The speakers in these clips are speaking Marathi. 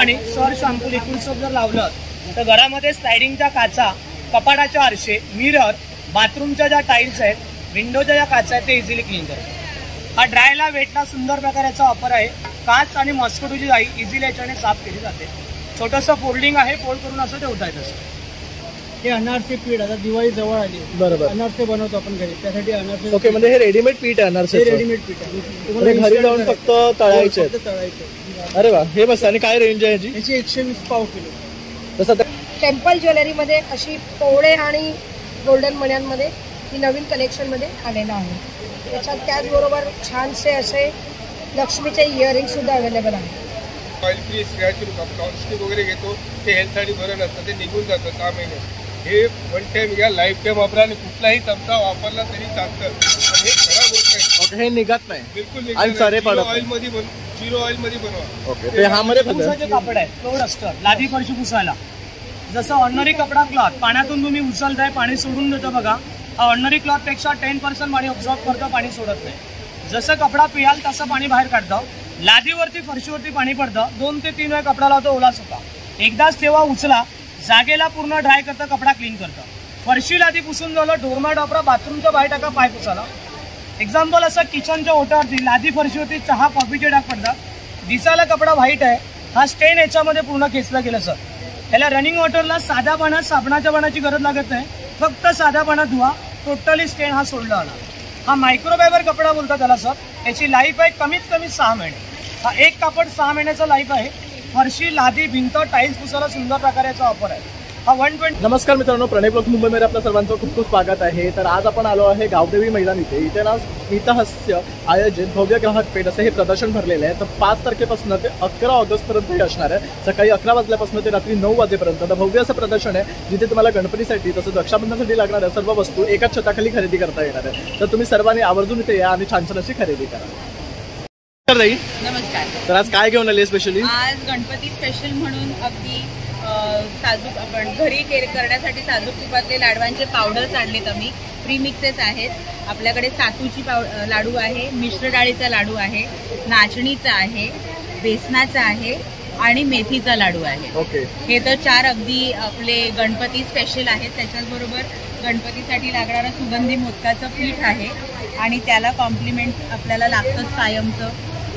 आणि सर शॅम्पू लिक्विड सोप जर लावलं तर घरामध्ये स्लायडिंगच्या काचा, कपाटाचे आरशे, मिरर, बाथरूमच्या ज्या टाईल्स आहेत, विंडोच्या ज्या काचा आहेत ते इझिली क्लीन करतात। हा ड्रायला वेटला सुंदर प्रकाराचा वापर आहे। काच आणि मॉस्किटोची जाळी इझिली याच्याने साफ केली जाते। छोटंसं फोल्डिंग आहे, फोल्ड करून असं ठेवता येतं सर। हे अनारसे पीठ आता दिवाळी जवळ आली, बरोबर, अनारसे बनवतो आपण घरी, त्यासाठी अनारसे। ओके, म्हणजे हे रेडीमेड पीठ आहे अनारसे? रेडीमेड पीठ आहे, तुम्हाला घरी जाऊन फक्त तळायचे? अरे वा, हे बस। आणि काय रेंज आहे याची? याची 120 पाव किलो। तसं टेम्पल ज्वेलरीमध्ये अशी पोवळे आणि गोल्डन मण्यांमध्ये ही नवीन कलेक्शनमध्ये आलेलं आहे। त्याच्यात त्याचबरोबर छानसे असे लक्ष्मीचे इयरिंग सुद्धा अवेलेबल आहे। ऑइल फ्री स्क्रॅच नॉनस्टिक वगैरे घेतो ते हेल्थसाठी बरं नसतं, ते निघून जातं 6 महिने। हे वन टाइम या लाईफ टाइम वापरा आणि कुठलाही चमचा वापरला तरी चालतं आणि हे खराब होत नाही। ओके, हे निघत नाही बिलकुल आणि सरे पडत नाही। ऑइल मध्ये झिरो ऑइल मध्ये बनवा। ओके, ते ह्यामध्ये पुसाचे कापड आहे, फ्लोर डस्टर, लादी फरशी पुसायला। जसं ऑर्डनरी कपडा क्लॉथ पाण्यातून तुम्ही उचलताय, पाणी सोडून देतो बघा, हा ऑर्डनरी क्लॉथ पेक्षा 10% पाणी ऑब्झॉर्ब करतं, पाणी सोडत नाही। जसं कपडा पियाल तसं पाणी बाहेर काढतं। लादीवरती फरशीवरती पाणी पडतं, 2 ते 3 वेळा कपडा लावतो, ओला सुका, एकदाच तेव्हा उचला, जागेला पूर्ण ड्राय करतं, कपडा क्लीन करतं। फरशी लादी पुसून झालं, डोरमॅट वापरा, बाथरूमच्या बाहेर टाका, पाय पुसाला। एक्झाम्पल असं किचनच्या ओटावरती लादी फरशीवरती चहा कॉफीचे डाग पडतात, दिसायला कपडा व्हाईट आहे, हा स्टेन याच्यामध्ये पूर्ण खेचला गेला सर। याला रनिंग वॉटरला साध्या पाण्यात साबणाच्या पाण्याची गरज लागत नाही, फक्त साध्या पाण्यात धुवा, टोटली स्टेन हा सोडला आला। हा मायक्रोफायबर कपडा बोलतात त्याला सर। याची लाईफ आहे कमीत कमी 6 महिने। हा एक कापड 6 महिन्याचा लाईफ आहे। फरशी, लादी, भिंत, टाइल्स पुसायला सुंदर प्रकाराचा वापर आहे हा 120। नमस्कार मित्रांनो, प्रणय ब्लॉग मुंबईमध्ये आपल्या सर्वांचं खूप खूप स्वागत आहे। तर आज आपण आलो आहे गावदेवी मैदान इथे ना स्मितहास्य आयोजित भव्य ग्राहक पेठ असं हे प्रदर्शन भरलेलं आहे। तर 5 तारखेपासून ते 11 ऑगस्टपर्यंत हे असणार आहे। सकाळी 11 वाजल्यापासून ते रात्री 9 वाजेपर्यंत तर भव्य असं प्रदर्शन आहे, जिथे तुम्हाला गणपतीसाठी तसंच रक्षाबंधनासाठी लागणाऱ्या सर्व वस्तू एकाच छताखाली खरेदी करता येणार आहे। तर तुम्ही सर्वांनी आवर्जून इथे या आणि छान छान अशी खरेदी करा। नमस्कार। तर आज काय घेऊन आले स्पेशली? आज गणपती स्पेशल म्हणून अगदी साजूक आपण घरी करण्यासाठी साजूक तुपातले लाडवांचे पावडर्स आणलेत आम्ही। प्रीमिक्सेस आहेत आपल्याकडे, सातूची लाडू आहे, मिश्र डाळीचा लाडू आहे, नाचणीचा आहे, बेसनाचा आहे आणि मेथीचा लाडू आहे। ओके, हे तर 4 अगदी आपले गणपती स्पेशल आहेत। त्याच्याचबरोबर गणपतीसाठी लागणारं सुगंधी मोदकाचं पीठ आहे आणि त्याला कॉम्प्लिमेंट आपल्याला लागतंच कायमचं,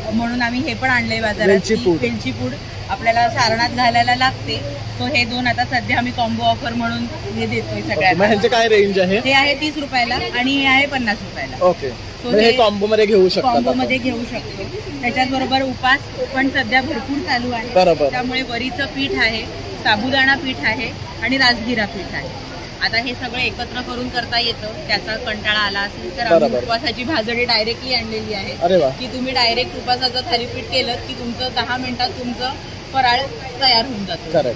म्हणून आम्ही हे पण आणलंय बाजारात, वेलची पूड आपल्याला सारणात घालायला लागते। तो हे 2 आता सध्या आम्ही कॉम्बो ऑफर म्हणून हे देतोय सगळ्यांना। ह्यांचे काय रेंज आहे? हे आहे 30 रुपयाला आणि हे आहे 50 रुपयाला। ओके, हे कॉम्बो मध्ये घेऊ शकतो, कॉम्बो मध्ये घेऊ शकतो। त्याच्याचबरोबर उपास पण सध्या भरपूर चालू आहे, बरोबर, त्यामुळे वरीचं पीठ आहे, साबुदाणा पीठ आहे आणि राजगिरा पीठ आहे। आता हे सगळं एकत्र करून करता येतं, त्याचा कंटाळा आला असेल तर आम्ही उपवासाची भाजणी डायरेक्टली आणलेली आहे की तुम्ही डायरेक्ट उपवासाचं थालीपीठ केलं की तुमचं 10 मिनिटात तुमचं फराळ तयार होऊन जातो।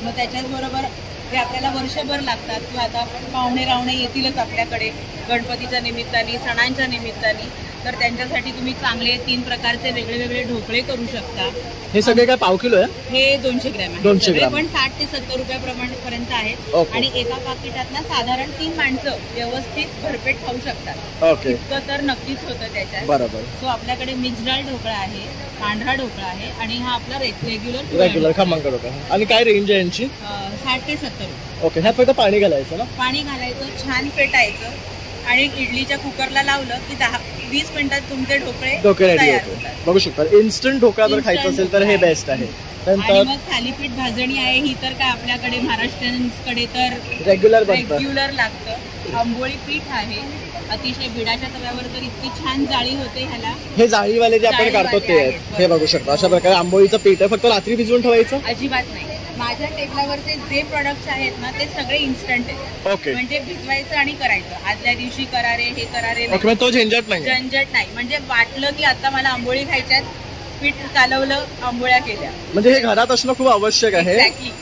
मग त्याच्याचबरोबर हे आपल्याला वर्षभर लागतात किंवा आता पाहुणे रावणे येतीलच आपल्याकडे गणपतीच्या निमित्ताने, सणांच्या निमित्ताने, तर त्यांच्यासाठी तुम्ही चांगले 3 प्रकारचे वेगळे वेगळे ढोकळे करू शकता। हे सगळे काय पाव किलो आहे? हे 200 ग्रॅम आहे, 200 ग्रॅम पण 60 ते 70 रुपयापर्यंत आहेत आणि एका पाकिटात ना साधारण 3 माणसं व्यवस्थित भरपेट खाऊ शकतात। ओके, इतकं तर नक्कीच होतं त्याच्यात, बरोबर। सो आपल्याकडे मिक्स डाळ ढोकळा आहे, पांढरा ढोकळा आहे आणि हा आपला रेग्युलर खमंग ढोकळा। आणि काय रेंज आहे यांची? 60 ते 70। ओके, ह्यात फक्त पाणी घालायचं ना? पाणी घालायचं, छान फेटायचं आणि इडलीच्या कुकरला लावलं की 10-20 मिनिटात तुमचे ढोकळे रेडी होतात। बघू शकता, इन्स्टंट ढोकळा जर खायचं असेल तर हे बेस्ट आहे। आणि मग थालीपीठ भाजणी आहे, ही तर काय आपल्याकडे महाराष्ट्रीयनकडे तर रेग्युलर लागतं। आंबोळी पीठ आहे, अतिशय बिडाच्या तव्यावर तर इतकी छान जाळी होते ह्याला। हे जाळीवाले जे आपण काढतो ते हे बघू शकता, अशा प्रकारे आंबोळीचं पीठ आहे। फक्त रात्री भिजवून ठेवायचं? अजिबात नाही, माझ्या टेबलावरचे जे प्रोडक्ट्स आहेत ना ते सगळे इन्स्टंट आहेत। ओके, म्हणजे भिजवायचं आणि करायचं, आदल्या दिवशी करारे हे करारे, तो झंझट नाही, झंझट नाही। म्हणजे वाटलं की आता मला आंबोळी खायच्यात, पीठ कालवलं, आंबोळ्या केल्या, म्हणजे हे घरात असणं खूप आवश्यक आहे।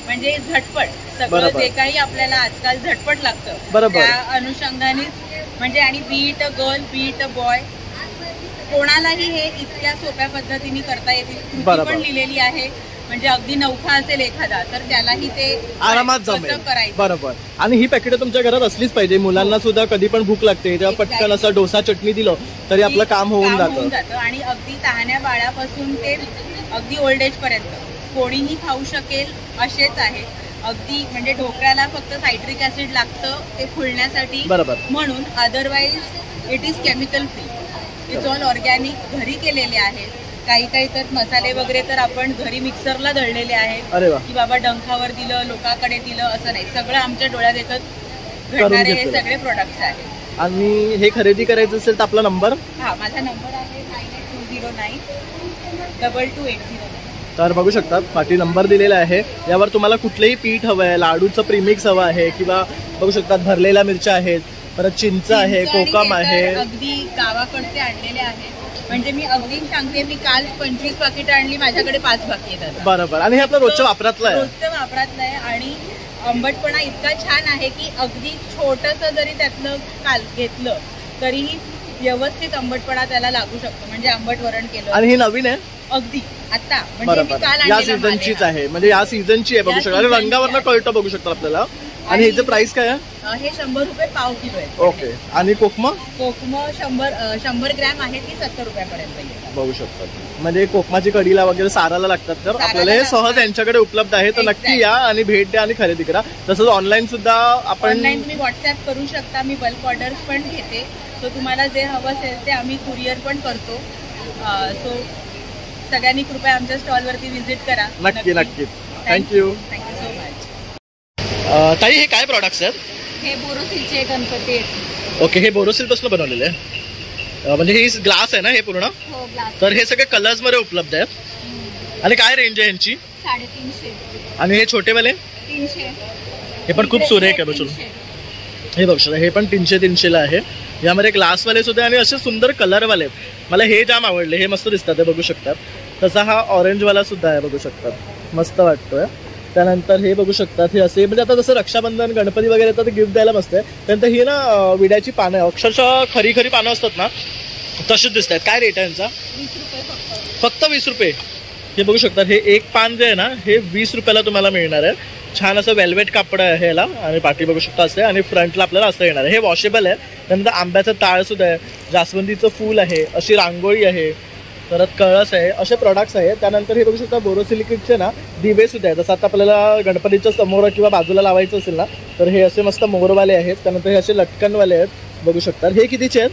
म्हणजे झटपट सगळं जे काही आपल्याला आजकाल झटपट लागतं त्या अनुषंगानेच, म्हणजे आणि बीट गर्ल, बीट बॉय, कोणालाही हे इतक्या सोप्या पद्धतीने करता येतील। पण लिहिलेली आहे, म्हणजे अगदी नौखा असेल एखादा तर त्यालाही ते आरामात जमेल, बरोबर। आणि ही पॅकेट तुमच्या घरात असलीच पाहिजे, मुलांना सुद्धा कधी पण भूक लागते तेव्हा पटकन असं डोसा चटणी दिलं तरी आपलं काम होऊन जातं। आणि अगदी तहान्या बाळापासून ते अगदी ओल्ड एज पर्यंत कोणीही खाऊ शकेल असेच आहे. अगदी म्हणजे ढोकळ्याला फक्त सायट्रिक ऍसिड लागतं ते फुलण्यासाठी, बरोबर, म्हणून otherwise it is chemical free. It's all organic, घरी केलेले आहेत. काही तर मसाले वगैरे तर आपण घरी मिक्सरला दळलेले आहेत. अरे वा, की बाबा डंखावर दिलं, लोकांकडे दिलं असं नाही. सगळं आमच्या डोळ्यात येतात घडणारे हे सगळे प्रोडक्ट्स आहेत. आणि हे खरेदी करायचं असेल तर आपला नंबर? हा, माझा नंबर आहे 9820922809. तर बघू शकतात पाठी नंबर दिलेला आहे. यावर तुम्हाला कुठलंही पीठ हवं आहे, लाडूचं प्रीमिक्स हवं आहे, किंवा बघू शकतात भरलेल्या मिरच्या आहेत, परत चिंच आहे, कोकम आहे. अगदी गावाकडचे आणलेले आहेत. म्हणजे मी अगदी सांगते, मी काल 25 पाकिट आणली, माझ्याकडे 5 बाकी येतात. बरोबर, आणि हे आपलं रोजच्या वापरातलं आहे. रोजच्या वापरातलं आहे. आणि आंबटपणा इतका छान आहे की अगदी छोटंसं जरी त्यातलं काल घेतलं तरीही व्यवस्थित आंबटपणा त्याला लागू शकतो. म्हणजे आंबट वरण केलं. आणि हे नवीन आहे अगदी आता, म्हणजे मी काल या सीझनचीच आहे, म्हणजे या सीझनची आहे. बघू शकता, आणि रंगावरनं कळतं बघू शकता आपल्याला. आणि ह्याचं प्राइस काय आहे? हे 100 रुपये पाव किलो आहे. ओके. आणि कोकम 100 ग्रॅम आहे ती 70 रुपयापर्यंत येते. बघू शकतात. म्हणजे कोकमाची कढीला वगैरे साराला लागतात, तर आपल्याला हे सहज यांच्याकडे उपलब्ध आहे. तर नक्की या आणि भेट द्या आणि खरेदी करा. तसंच ऑनलाईन सुद्धा आपण ऑनलाईन तुम्ही व्हॉट्सअप करू शकता. मी बल्क ऑर्डर्स पण घेते. सो तुम्हाला जे हवं असेल ते आम्ही कुरिअर पण करतो. सो सगळ्यांनी कृपया आमच्या स्टॉलवरती व्हिजिट करा. नक्की. Thank you so much. ताई, हे काय प्रोडक्ट्स आहेत? हे बोरोसिलचे गणपती आहेत. ओके, हे बोरोसिल पासून बनवलेले आहे. म्हणजे ही ग्लास आहे ना हे पूर्ण? हो, ग्लास. तर हे सगळे कलर्स मध्ये उपलब्ध आहेत. आणि काय रेंज आहे यांची? 350. आणि हे छोटेवाले? 300. हे पण खूप सुरेख आहे. बघू हे बघ, हे पण 300-300ला आहे. यामध्ये ग्लासवाले सुद्धा आणि असे सुंदर कलरवाले आहेत. मला हे जाम आवडले, हे मस्त दिसतात, हे बघू शकतात. तसा हा ऑरेंजवाला सुद्धा आहे, बघू शकतात, मस्त वाटतोय. त्यानंतर हे बघू शकतात, हे असे म्हणजे आता जसं रक्षाबंधन गणपती वगैरे येतात, ते गिफ्ट द्यायला मस्त आहे. त्यानंतर ही ना विड्याची पानं, अक्षरशः खरी पानं असतात ना, तशीच दिसत आहेत. काय रेट आहे यांचा? 20 रुपये फक्त 20 रुपये. हे बघू शकतात, हे एक पान जे आहे ना, हे 20 रुपयाला तुम्हाला मिळणार आहे. छान असं वेल्वेट कापड आहे याला, आणि पाठी बघू शकता असते, आणि फ्रंटला आपल्याला असं येणार आहे. हे वॉशेबल आहे. त्यानंतर आंब्याचं ताळ सुद्धा आहे, जास्वंदीचं फूल आहे, अशी रांगोळी आहे, परत कळस आहे, असे प्रोडक्ट्स आहेत. त्यानंतर हे बघू शकता बोरोसिलिकेटचे ना दिवे सुद्धा आहेत. जसं आता आपल्याला गणपतीच्या समोर किंवा बाजूला लावायचं असेल ना, तर हे असे मस्त मोरवाले आहेत. त्यानंतर हे असे लटकनवाले आहेत, बघू शकता. हे कितीचे आहेत?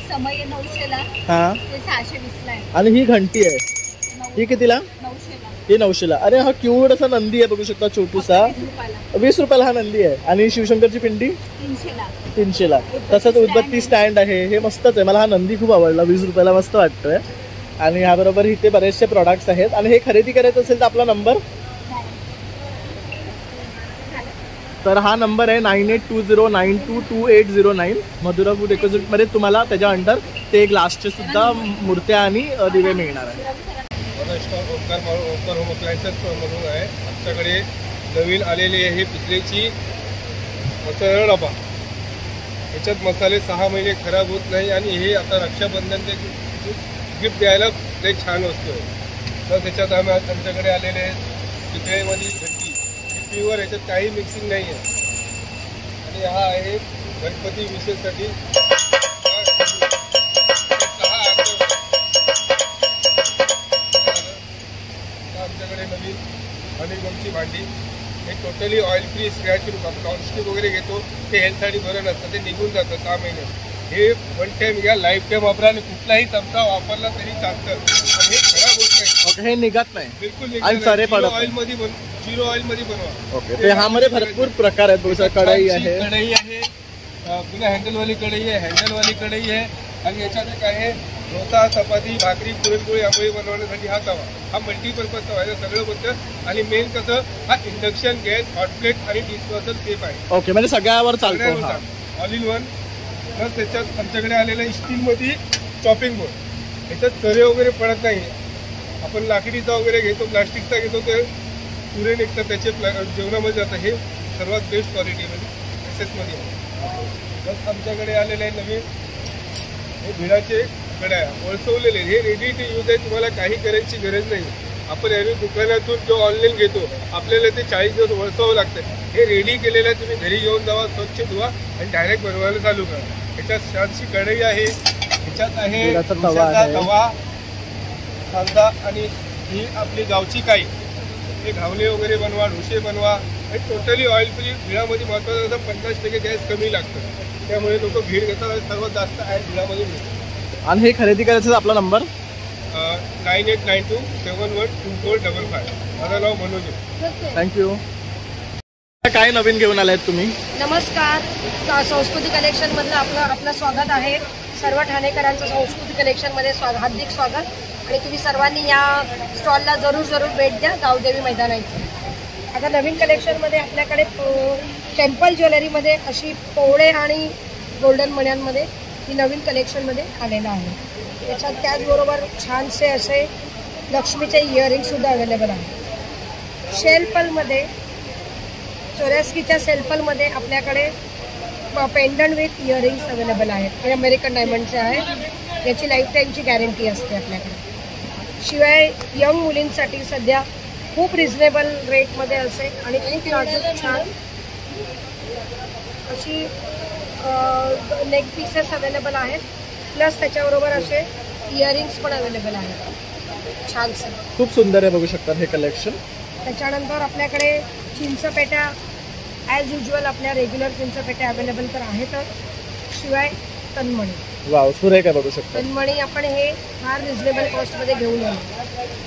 समय 900ला. हां, 620ला आहे. आणि ही घंटी आहे, ही कितीला? 900ला. हे 900ला. अरे हा क्यूट असा नंदी आहे, बघू शकता, छोटूसा. 20 रुपयाला हा नंदी आहे. आणि शिवशंकरची पिंडी 300ला. तसंच उदबत्ती स्टँड आहे, हे मस्तच आहे. मला हा नंदी खूप आवडला, 20 रुपयाला मस्त वाटतोय. आणि ह्याबरोबर इथे बरेचसे प्रोडक्ट्स आहेत. आणि हे खरेदी करायचं असेल तर आपला नंबर? तर हा नंबर आहे 9820922809. मधुरा फूड एक्झिबिटमध्ये तुम्हाला त्याच्या अंडर ते ग्लासचे सुद्धा मूर्त्या आणि दिवे मिळणार आहे. ओंकार होम अप्लायन्सेस मधून आहे. आमच्याकडे नवीन आलेली आहे पितळेची मसाला डबा. याच्यात मसाले 6 महिने खराब होत नाही. आणि हे आता रक्षाबंधनचे गिफ्ट द्यायला लई छान वस्तू आहे. तर त्याच्यात आमच्याकडे आलेले आहेत पितळेमध्ये घंटी, प्युअर, याच्यात काही मिक्सिंग नाही आहे. आणि हा आहे गणपती विशेषसाठी 6 आमच्याकडे नवीन हनीगमची भांडी. हे totally oil free, scratch proof. आपण नॉनस्टिक वगैरे घेतो ते हेल्थसाठी बरं नसतं, ते निघून जातं 6 महिने. हे 1 टाइम घ्या, लाईफ टाइम वापरा. आणि कुठलाही चमचा वापरला तरी चालतं, आणि हे खराब होत नाही. हे निघत नाही, बिलकुल आणि सारे पडत ऑइल मध्ये झिरो ऑइल मध्ये बनवा. ओके. ते ह्यामध्ये भरपूर प्रकार आहेत. बघू शकता, कढई आहे, पुन्हा हँडलवाली कढई आहे, हँडलवाली कढई आहे. आणि याच्यात एक आहे डोसा, चपाती, भाकरी, पुरणपोळी, आंबोळी बनवण्यासाठी हा तवा. हा मल्टीपर्पज तवा आहे, सगळं होतं. आणि मेन कसं, हा इंडक्शन गॅस, हॉट प्लेट आणि डिस्पोजल सेफ आहे. ओके, म्हणजे सगळ्यावर चालतो, ऑल इन वन. प्लस त्याच्यात आमच्याकडे आलेलं आहे स्टीलमध्ये चॉपिंग बोर्ड. याच्यात चरे वगैरे पडत नाही. आपण लाकडीचा वगैरे घेतो, प्लास्टिकचा घेतो, ते पुरे निघतात, त्याचे जेवणामध्ये जातं. हे सर्वात बेस्ट क्वालिटीमध्ये एसएसमध्ये आहे. प्लस आमच्याकडे आलेले आहे नवीन हे भिडाचे कढया वळसवलेले. हे रेडी टू यूज आहे, तुम्हाला काही करायची गरज नाही. आपण यावेळी दुकानातून जो ऑनलाईन घेतो, आपल्याला ते 40 दिवस वळसावं लागतं. हे रेडी केलेलं आहे, तुम्ही घरी घेऊन जावा, स्वच्छ धुवा आणि डायरेक्ट बनवायला चालू करा. याच्यात छानशी कढई आहे, याच्यात आहे तवा, कांदा आणि ही आपली गावची काई, हे घावले वगैरे बनवा, डोसे बनवा आणि टोटली ऑइल फ्री. भिडामध्ये महत्त्वाचं 50% गॅस कमी लागतं, त्यामुळे लोक भीड घेतात. सर्वात जास्त आहे भिडामध्ये मिळतं. आणि हे खरेदी करायचं आपला नंबर 9892712455. माझं नाव मनोज आहे. थँक्यू. काय नवीन घेऊन आलात तुम्ही? नमस्कार. संस्कृती कलेक्शनमधलं आपलं स्वागत आहे. सर्व ठाणेकरांचं संस्कृती कलेक्शनमध्ये हार्दिक स्वागत. आणि तुम्ही सर्वांनी या स्टॉलला जरूर भेट द्या गावदेवी मैदानाची. आता नवीन कलेक्शनमध्ये आपल्याकडे टेम्पल ज्वेलरीमध्ये अशी पोवळे आणि गोल्डन मण्यांमध्ये ही नवीन कलेक्शनमध्ये आलेलं आहे. त्याच्यात त्याचबरोबर छानसे असे लक्ष्मीचे इयरिंगसुद्धा अवेलेबल आहे. शेल्पलमध्ये चोऱ्यास्कीच्या सेल्फलमध्ये आपल्याकडे पेंडंट विथ इयरिंग्स अवेलेबल आहेत. हे अमेरिकन डायमंडचे आहेत. याची लाईफ टाईमची गॅरंटी असते आपल्याकडे. शिवाय यंग मुलींसाठी सध्या खूप रिझनेबल रेटमध्ये असे आणि खूप नाजूक छान अशी नेक पीसेस अवेलेबल आहेत. प्लस त्याच्याबरोबर असे इयरिंग्स पण अवेलेबल आहेत छानसे. खूप सुंदर आहे, बघू शकता हे कलेक्शन. त्याच्यानंतर आपल्याकडे चिंचपेट्या ॲज युजल आपल्या रेग्युलर चिंचपेट्या अवेलेबल तर आहेतच. शिवाय तन्मणी, वाव सुरेख आहे, बघू शकता. तन्मणी आपण हे फार रिझनेबल कॉस्टमध्ये घेऊन आलो.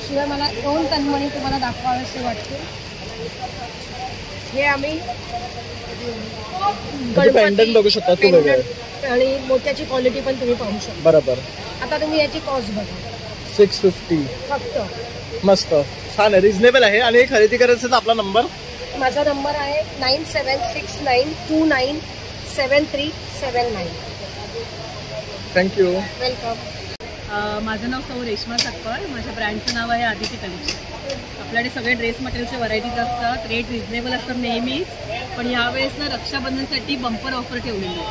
शिवाय मला 2 तन्मणी तुम्हाला दाखवावेसे वाटते. हे आम्ही पेंडंट बघू शकता, खूप वेगळं आणि मोत्याची क्वालिटी पण तुम्ही पाहू शकता. बरोबर. आता तुम्ही याची कॉस्ट बघा, 650 फक्त. मस्त छान आहे, रिझनेबल आहे. आणि हे खरेदी करायचं तर आपला नंबर, माझा नंबर आहे 9769297379. थँक्यू. वेलकम. माझं नाव सौ रेश्मा सक्कळ. माझ्या ब्रँडचं नाव आहे आदिती कलेक्शन. आपल्याकडे सगळे ड्रेस मटेरियलचे व्हरायटीज असतात. रेट रिजनेबल असतात नेहमीच. पण यावेळेस ना रक्षाबंधनसाठी बंपर ऑफर ठेवलेली आहे.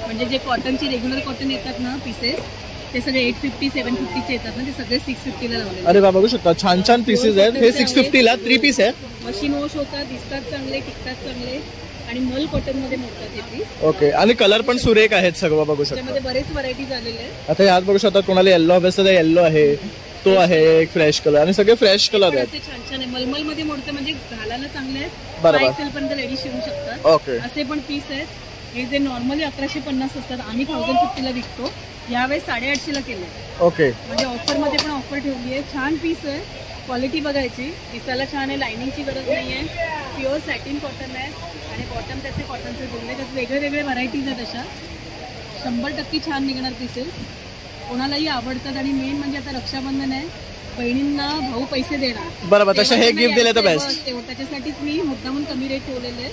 म्हणजे जे कॉटनची रेग्युलर कॉटन येतात ना पीसेस, ते सगळे 850 750चे येतात ना, ते सगळे 650ला लावले. अरे वा, बघू शकता छान छान पीसेस आहेत. हे 650ला 3 पीस आहेत. मशीन वॉश होतात, दिसतात चांगले, टिकतात चांगले आणि मल कॉटन मध्ये मोडतात हे पीस. ओके. आणि कलर पण सुरेख आहेत सगळं, बघू शकता. त्यामध्ये बरेच व्हरायटीज आलेले आहेत. आता यात बघू शकता, कोणाला येल्लो हवे असेल तर येल्लो आहे, तो आहे एक फ्रेश कलर, आणि सगळे फ्रेश कलर आहेत. छान छान आहे. मलमल मध्ये मोडते म्हणजे घालायला चांगले आहेत. बरोबर. XL पर्यंत लेडीज शिवू शकतात. ओके. असे पण पीस आहेत. हे जे नॉर्मली 1150 असतात, आम्ही 1050ला विकतो. यावेळेस 850ला केले. ओके. म्हणजे ऑफर मध्ये पण ऑफर ठेवली आहे. छान पीस आहे. क्वालिटी बघायची, दिसायला छान आहे. लायनिंगची गरज नाही आहे. प्युअर सॅटिन कॉटन आहे आणि बॉटम त्याचे कॉटनचे दिले. त्यात वेगळे वेगळे व्हरायटीज आहेत. अशा 100% छान निघणार पीसेस. कोणालाही आवडतात. आणि मेन म्हणजे आता रक्षाबंधन आहे, बहिणींना भाऊ पैसे देणार. बरोबर. तसे हे गिफ्ट दिले तर बेस्ट. त्याच्यासाठीच मी मुद्दामून कमी रेट ठेवलेले.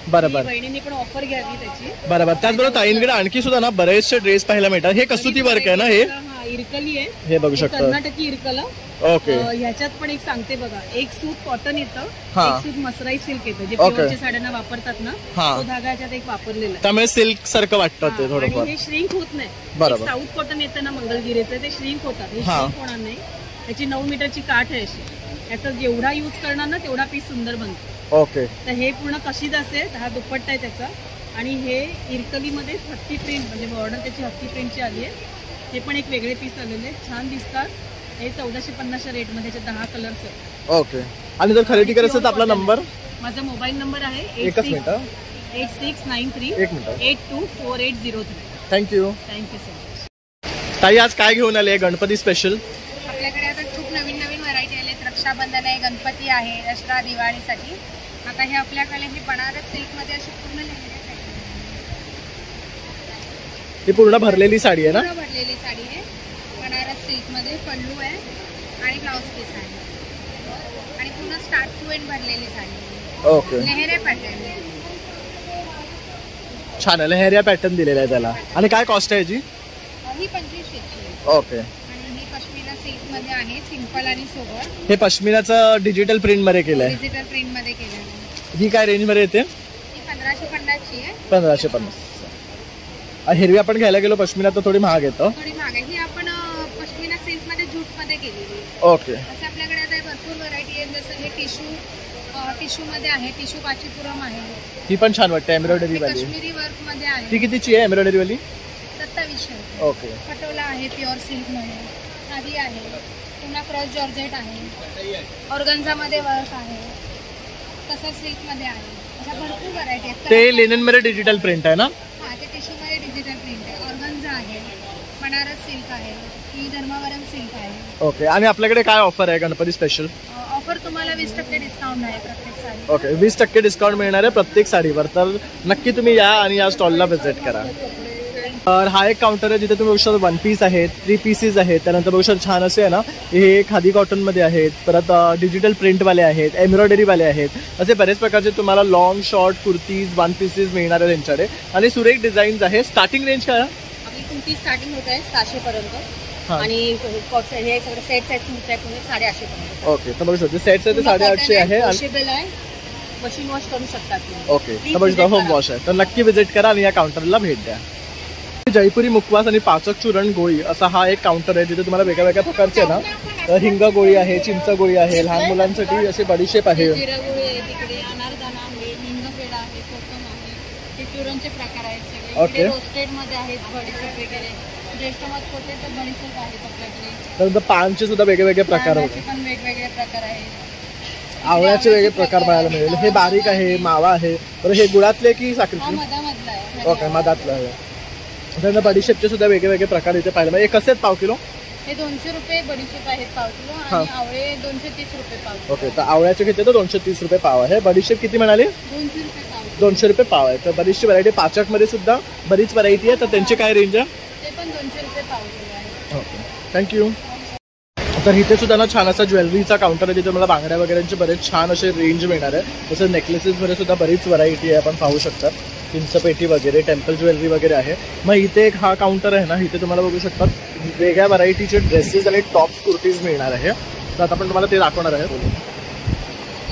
बरोबर. बहिणींनी पण ऑफर घ्यावी त्याची. बरोबर. त्याचबरोबर ताईंकडे आणखी सुद्धा ना बरेचसे ड्रेस पाहायला मिळतात. हे कसुती वर्क आहे ना, हे इरकली आहे. हे बघू शकता, कर्नाटकी इरकला. ओके. ह्याच्यात पण एक सांगते बघा, एक सूत कॉटन येतं, एक सूत मसराई सिल्क येतं. जे प्युअरच्या साड्यांना वापरतात ना, तो धागा याच्यात एक वापरलेला आहे. त्यामुळे सिल्क सारखं वाटतं ते थोडंफार. हे श्रिंक होत नाही. बरोबर. साऊथ कॉटन येतं ना मंगलगिरीचं, ते श्रिंक होतात. हे श्रिंक होणार नाही. त्याची 9 मीटरची काठ आहे अशी. याचा जेवढा यूज करणार ना तेवढा पीस सुंदर बनतो. ओके. तर हे पूर्ण कशीद असेल, हा दुपट्टा आहे त्याचा. आणि हे इरकलीमध्ये हत्ती प्रिंट, म्हणजे बॉर्डर त्याची हत्ती प्रिंटची आली आहे. हे पण एक वेगळे पीस आलेले, छान दिसतात. हे 1450 रेटमध्ये, त्याचे 10 कलर्स आहेत. ओके. आणि जर खरेदी करायचं तर आपला नंबर, माझा मोबाईल नंबर आहे 8693824803. थँक्यू. Thank you so much. ताई, आज काय घेऊन आले गणपती स्पेशल? आपल्याकडे आता खूप नवीन नवीन व्हरायटी आले. रक्षाबंधन आहे, गणपती आहे, दसरा, दिवाळीसाठी. आता हे आपल्याकडे हे बनारस सिल्कमध्ये अशी पूर्ण लेहरिया ही पूर्ण भरलेली साडी आहे ना? पूर्ण भरलेली साडी आहे. बनारस सिल्कमध्ये पल्लू आहे आणि ब्लाउज पीस आहे. आणि पूर्ण स्टार्ट टू एंड भरलेली साडी. ओके. लेहरिया पॅटर्न छान आहे. लेहरिया पॅटर्न दिलेला आहे त्याला. आणि काय कॉस्ट आहे याची? ही 2500 ची. ओके. आणि ही पश्मिना सिल्कमध्ये आहे, सिंपल आणि सोबर. हे पश्मिनाचं डिजिटल प्रिंट मध्ये केलंय. डिजिटल प्रिंटमध्ये केलं आहे. ही काय रेंज मध्ये येते? ही 1550 ची आहे. 1550. हिरवी आपण घ्यायला गेलो पश्मिना तर थोडी महाग येतं. थोडी महाग आहे. ही आपण पश्मिना सिल्कमध्ये जूटमध्ये केलेली आहे. ओके. असं आपल्याकडे आता भरपूर व्हरायटी आहेत. जसं हे टिश्यूमध्ये आहे, टिश्यू काचीपुरम आहे. ही पण छान वाटते, एम्ब्रॉयडरी वाली. काश्मीरी वर्कमध्ये आहे. ती कितीची आहे एम्ब्रॉयडरी वाली? 2700. ओके. पटोला आहे प्युअर सिल्कमध्ये. खादी आहे. पुन्हा क्रश जॉर्जेट आहे, ऑर्गन्झामध्ये वर्क आहे, तसंच सिल्कमध्ये आहे. अशा भरपूर व्हरायटी आहेत. ते लिनन मध्ये डिजिटल प्रिंट आहे ना? हां, ते टिश्यूमध्ये डिजिटल प्रिंट आहे. ऑर्गन्झा आहे, बनारस सिल्क आहे, ही धर्मावरम सिल्क आहे. ओके. आणि आपल्याकडे काय ऑफर आहे गणपती स्पेशल? ऑफर तुम्हाला 20% डिस्काउंट आहे प्रत्येक साडी. ओके, 20% डिस्काउंट मिळणार आहे प्रत्येक साडीवर. तर नक्की तुम्ही या आणि या स्टॉलला व्हिजिट करा. तर हा एक काउंटर आहे जिथे तुम्ही बघू शकता 1 पीस आहेत, 3 पीसेस आहेत, त्यानंतर बघू शकता छान असे आहे ना, हे खादी कॉटनमध्ये आहेत, परत डिजिटल प्रिंटवाले आहेत, एम्ब्रॉयडरीवाले आहेत, असे बरेच प्रकारचे तुम्हाला लॉंग शॉर्ट कुर्तीज 1 पीसेस मिळणार आहे त्यांच्याकडे. आणि सुरेख डिझाईन्स आहे. स्टार्टिंग रेंज काय आहे? आपली कुर्ती स्टार्टिंग होत आहे 600 पर्यंत आणि हे सगळे सेट्स आहेत तुमच्या 850 पर्यंत. ओके, तर बघू शकतो सेट्स आहे ते 850 आहे आणि वॉशेबल आहे, मशीन वॉश करू शकता तुम्ही. ओके, तर बघू शकता होम वॉश आहे. तर नक्की व्हिजिट करा आणि या काउंटरला भेट द्या. जयपुरी मुखवास आणि पाचक चूर्ण गोळी असा हा एक काउंटर आहे जिथे तुम्हाला वेगळ्या वेगळ्या प्रकारचे ना हिंग गोळी आहे, चिंच गोळी आहे, लहान मुलांसाठी असे बडीशेप आहे, जिरा गोळी आहे, तिकडे अनारदाना आहे, हिंगपेडा आहे, कोकम आहे, ते चूरणचे प्रकार आहेत सगळे. ओके. रोस्टेड मध्ये आहेत बडीशेप वगैरे, ज्येष्ठ मत होते तर बडीशेप आहेत आपल्याकडे. त्यानंतर पानचे सुद्धा वेगवेगळे प्रकार तांदळाचे होते, पण वेगवेगळे प्रकार आहेत. आवळ्याचे वेगळे प्रकार पाहायला मिळेल. हे बारीक आहे, मावा आहे, तर हे गुळातले की हा साखरेचे? मधामधला आहे. ओके, मधातलं आहे. त्यानंतर बडीशेपचे सुद्धा वेगवेगळे प्रकार इथे पाहायला मिळेल. हे कसे आहेत पाव किलो? हे 200 रुपये बडीशेप आहेत पाव किलो आणि आवळे 230 रुपये पाव किलो. ओके, तर आवळ्याचे घेतले तर 230 रुपये पाव आहे. बडीशेप किती म्हणाले? 200 रुपये पाव. 200 रुपये पाव आहे. तर बरीचशी व्हरायटी, पाचकमध्ये सुद्धा बरीच व्हरायटी आहे. तर त्यांची काय रेंज आहे? ते पण 200 रुपये पाव किलो आहे. Okay, thank you. तर इथे सुद्धा ना छान असा ज्वेलरीचा काउंटर आहे जिथे मला बांगड्या वगैरेंचे बरेच छान असे रेंज मिळणार आहे. तसं नेकलेसेसमध्ये सुद्धा बरीच व्हरायटी आहे, आपण पाहू शकता. चिंचपेटी वगैरे, टेम्पल ज्वेलरी वगैरे आहे. मग इथे एक हा काउंटर आहे ना, इथे तुम्हाला बघू शकता वेगळ्या व्हरायटीचे ड्रेसेस आणि टॉप्स कुर्तीज मिळणार आहे. तर आता आपण तुम्हाला ते दाखवणार आहे.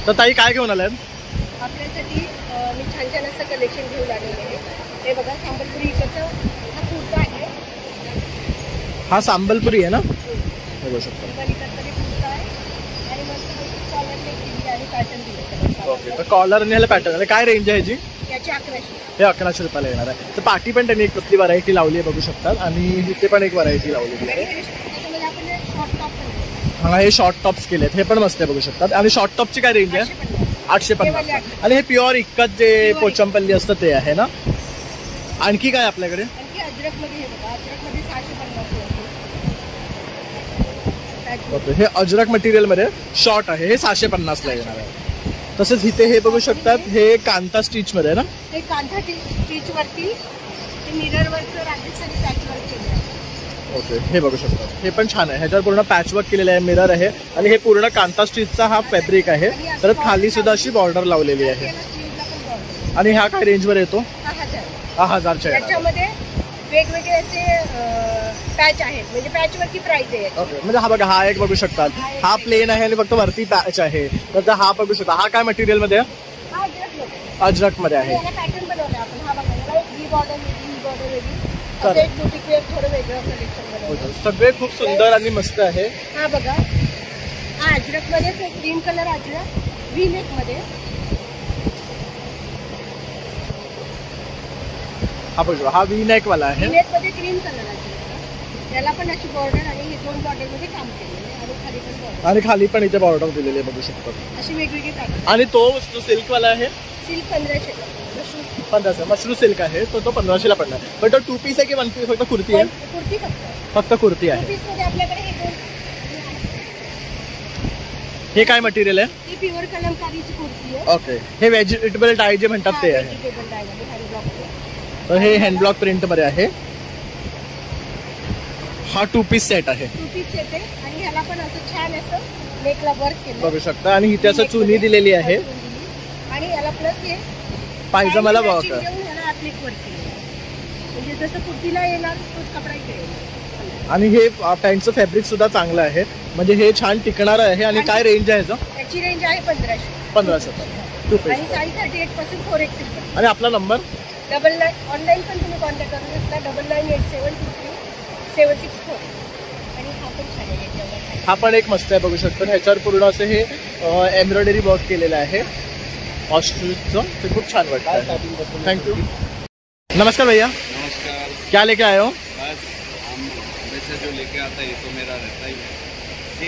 तर ताई काय घेऊन आलाय? आपल्यासाठी मी छान छान असं कलेक्शन घेऊन आलेलं आहे. हे बघा, संबलपुरी इकडचं हा कुर्ता आहे. हा संबलपुरी आहे ना, बघू शकता. पलीकडे कुर्ता आहे आणि मस्त कॉलर केली आणि पॅटर्न दिले. ओके, तर कॉलर आणि ह्याला पॅटर्न आहे. काय रेंज आहे ह्याची? याची 1100. हे 1100 रुपयाला येणार आहे. तर पाठी पण त्यांनी एक कसली व्हरायटी लावली आहे बघू शकतात. आणि इथे पण एक व्हरायटी लावलेली आहे. त्याच्यामध्ये आपण शॉर्ट टॉप पण हा, हे शॉर्ट टॉप्स केले आहेत, हे पण मस्त आहे बघू शकतात. आणि शॉर्ट टॉपची काय रेंज आहे? 850. आणि हे प्युअर इक्कत जे पोचमपल्ली असतं ते आहे ना. आणखी काय आपल्याकडे? आणखी अजरकमध्ये हे बघा, अजरकमध्ये 650. ओके, हे अजरक मटेरियलमध्ये शॉर्ट आहे, हे 650ला येणार आहे. तसेच इथे हे बघू शकतात, हे कांता स्टिचमध्ये आहे ना. हे कांथा स्टिचवरती मिररवरचं राजस्थानी पॅचवर्क केलं आहे. ओके, हे बघू शकतात, हे पण छान आहे. ह्याच्यावर पूर्ण पॅचवर्क केलेलं आहे, मिरर आहे. आणि हे पूर्ण कांता स्टिचचा हा फॅब्रिक आहे. तर खाली सुद्धा अशी बॉर्डर लावलेली आहे. आणि ह्या काय रेंजवर येतो? 1000च्या. त्याच्यामध्ये वेगवेगळे असे पॅच आहेत, म्हणजे पॅचवरती प्राइस आहे. ओके, म्हणजे हा बघा, हा एक बघू शकतात, हा प्लेन आहे आणि फक्त वरती पॅच आहे. तर हा बघू शकता, हा काय मटेरियल मध्ये आहे? हा अजरकमध्ये. अजरकमध्ये आहे. याला पॅटर्न बनवलं आपण. हा बघा, याला एक ही बॉर्डर वेगळी, ही बॉर्डर वेगळी, असं एक बुटीक वेअर थोडं वेगळं कलेक्शन बनवलं. सगळे खूप सुंदर आणि मस्त आहे. हा बघा, हा अजरकमध्येच एक green colour Ajrak V neck मध्ये. हा बघू, हा व्ही नेक वाला आहे. व्ही नेक मध्ये ग्रीन कलर आहे. याला पण अशी बॉर्डर आणि हे 2 बॉर्डर मध्ये काम केलेलं आहे. आणि खाली पण बॉर्डर, आणि खाली पण इथे बॉर्डर दिलेली आहे बघू शकतात. अशी वेगवेगळी पॅटर्न. आणि तो जो सिल्क वाला आहे सिल्क 1500 ला. 1500. मशरू सिल्क आहे तो 1500ला पडणार. पण तो 2 पीस आहे की 1 पीस? फक्त कुर्ती आहे? कुर्ती फक्त कुर्ती आहे. 2 पीस मध्ये आपल्याकडे हे 2. हे काय मटेरियल आहे? ही प्युअर कलमकारीची कुर्ती आहे. ओके, हे व्हेजिटेबल डाय जे म्हणतात ते आहे. व्हेजिटेबल डाय मध्ये हँड ब्लॉक. तर हे हँडब्लॉक प्रिंट मध्ये आहे. हा 2 पीस सेट आहे. 2 पीस सेट आहे आणि ह्याला पण असं छान असं नेकला वर्क केलं बघू शकता. आणि इथे असं चुनी दिलेली आहे आणि याला प्लस हे पायजमाला वर्क आहे. ह्याला ऍप्लिक वर्क केलं, म्हणजे जसं कुर्तीला येणार तोच कपडा इथे येईल. आणि हे पॅन्टचं फॅब्रिक सुद्धा चांगलं आहे, म्हणजे हे छान टिकणार आहे. आणि काय रेंज आहे ह्याचं? याची रेंज आहे 1500. 1500. 2 आणि पीस. साईज 38 पासून 4XL. आणि आपला नंबर? 99. ऑनलाईन पण तुम्ही कॉन्टॅक्ट करू शकता. 998723 764. आणि हा पण छान आहे याच्यावर. हा पण एक मस्त आहे बघू शकतो. ह्याच्यावर पूर्ण असं हे एम्ब्रॉयडरी वर्क केलेलं आहे ऑस्ट्रिचचं. ते खूप छान वाटतं. थँक्यू. नमस्कार भैया. नमस्कार. क्या लेके आए हो? बस हम वैसे जो लेके आता है तो मेरा रहता ही है.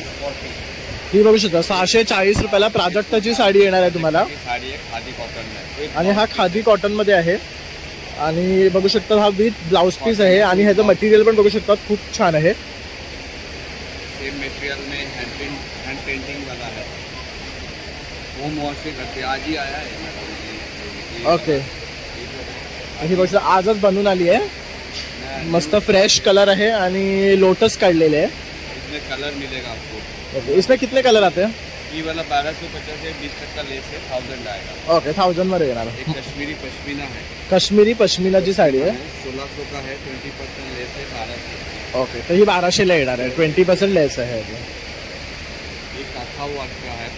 ही बघू शकता 640 रुपयाला प्राजक्ताची साडी येणार आहे तुम्हाला. साडी आहे खादी कॉटन मध्ये आणि हा खादी कॉटन मध्ये आहे. आणि बघू शकता हा विथ ब्लाउज पीस आहे आणि ह्याचं मटेरियल पण बघू शकता खूप छान आहे. सेम मटेरियल में हैंड पेंटिंग वाला है, होम वॉश से करते आज ही आया है. ओके. ही गोष्ट आजच बनवून आली आहे. मस्त फ्रेश कलर आहे आणि लोटस काढलेले आहे. इसमें कलर मिलेगा आपको. ओके. इसमें कितने कलर आते हैं? ये वाला 1250 है, 20% लेस है, 1000 आएगा. ओके 1000 मध्ये येणार. एक कश्मीरी पश्मीना है, कश्मीरी पश्मीनाची साडी आहे. 1600 का है, 20% लेस है, 1200. ओके. तर ही 1200 ला येणार आहे. 20% लेस आहे. ये काथा वर्क का है,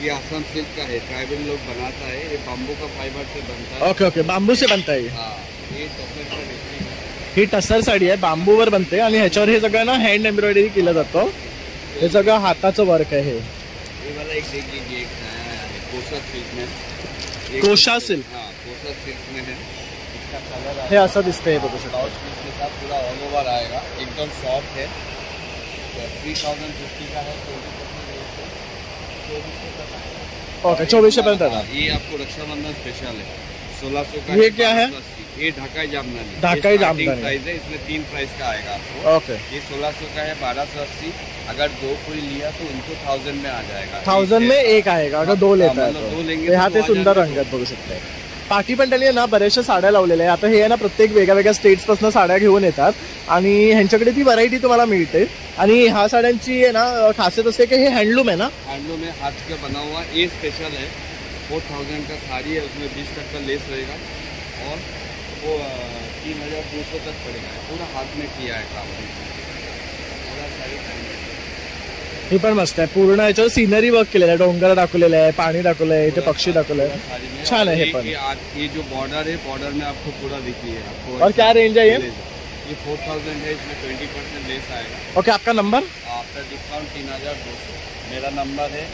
ये असम सिल्क का है, ट्राइबल लोग बनाता है. ये बाम्बू का फाइबर से बनता है. Okay okay. बांबू से बनता है. हाँ, ये टसर का डिजाइन है. ही टसर साडी आहे, बांबूवर बनते आणि ह्याच्यावर हे सगळं ना हँड एम्ब्रॉयडरी केलं जातं. हे सगळं हाताचं वर्क आहे. ये वाला एक देख लीजिए, एक नया है कोसा सिल्क में. कोशा सिल्क. हाँ, कोसा सिल्क में है. इसका कलर हे असं दिसतंय बघू शकता. ब्लाउज पीस के साथ पूरा ऑल ओवर आएगा, एकदम सॉफ्ट है. 3050 का है, 24%. ओके 2400 पर्यंत आहे. ये आपको रक्षाबंधन स्पेशल है, 1600 का. ये क्या है? ये ढाकाई जामदानी. ढाकाई जामदानी प्राइस है, इसमें 3 प्राइस का आएगा आपको. ओके. ये 1600 का है, 1280. अगर 2 कोई लिया तो उनको 1000 में आ जाएगा. 1000 में एक आएगा अगर 2 लेता है मतलब 2 तो. लेंगे हा तो ते 2000 सुंदर रंग आहेत बघू शकता. पाठी पण त्यांनी ना बऱ्याचशा साड्या लावलेल्या आहे. आता हे आहे ना प्रत्येक वेगळ्या वेगळ्या स्टेट्सपासून साड्या घेऊन येतात आणि ह्यांच्याकडे ती व्हरायटी तुम्हाला मिळते. आणि ह्या साड्यांची आहे ना खासियत असते की हे हँडलूम आहे ना. हैंडलूम में हाथ का बना हुआ. ये स्पेशल है, 4000 का साड़ी है, उसमें 20% लेस रहेगा और वो 3200 तक पड़ेगा. पूरा हाथ में किया है काम. पूरा साड़ी ही पण मस्त आहे. पूर्ण याच्यावर सीनरी वर्क केलेलं आहे. डोंगर दाखवलेलं आहे, पाणी दाखवलं आहे, इथे पक्षी दाखवलं आहे. छान आहे हे पण. ये जो बॉर्डर है, बॉर्डर में आपको पूरा दिखिए आपको. और क्या रेंज है ये? 4000 है, इसमें 20% लेस आएगा. ओके. आपका नंबर? After discount 3200. मेरा नंबर है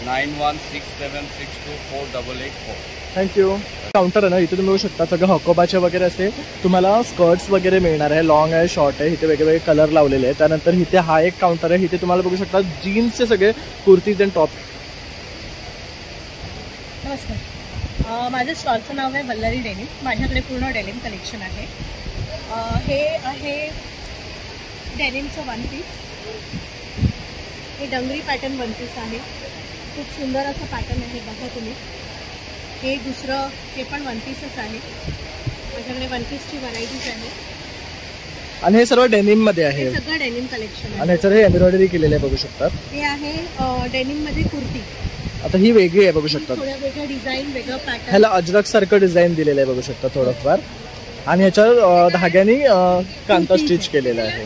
9167624884. थँक्यू. काउंटर आहे ना इथे तुम्ही बघू शकता सगळं हकोबाचे वगैरे असे तुम्हाला स्कर्ट्स वगैरे मिळणार आहे. लॉंग आहे, शॉर्ट आहे. इथे वेगवेगळे कलर लावलेले आहेत. त्यानंतर इथे हा एक काउंटर आहे. इथे तुम्हाला बघू शकता जीन्सचे सगळे कुर्तीज अँड टॉप. नमस्कार. माझ्या स्टॉलचं नाव आहे वल्लरी डेनिम. माझ्याकडे पूर्ण डेनिम कलेक्शन आहे. हे आहे डेनिमचं वन पीस. हे डंगरी पॅटर्न वन पीस आहे. खूप सुंदर असं पॅटर्न आहे बघा तुम्ही. हे दुसरं हे पण वन पीसच आहे. माझ्याकडे वन पीसची व्हरायटीज आहे आणि हे सर्व डेनिम मध्ये आहे. हे सगळं डेनिम कलेक्शन आहे. आणि ह्याच्यावर हे एम्ब्रॉयडरी केलेले आहे बघू शकता. हे आहे डेनिम मध्ये कुर्ती. आता ही वेगळी आहे बघू शकता. थोड्या वेगळं डिझाईन, वेगळं पॅटर्न. ह्याला अजरक सारखं डिझाईन दिलेलं आहे बघू शकता थोडंफार. आणि ह्याच्यावर धाग्याने कांता स्टिच केलेलं आहे.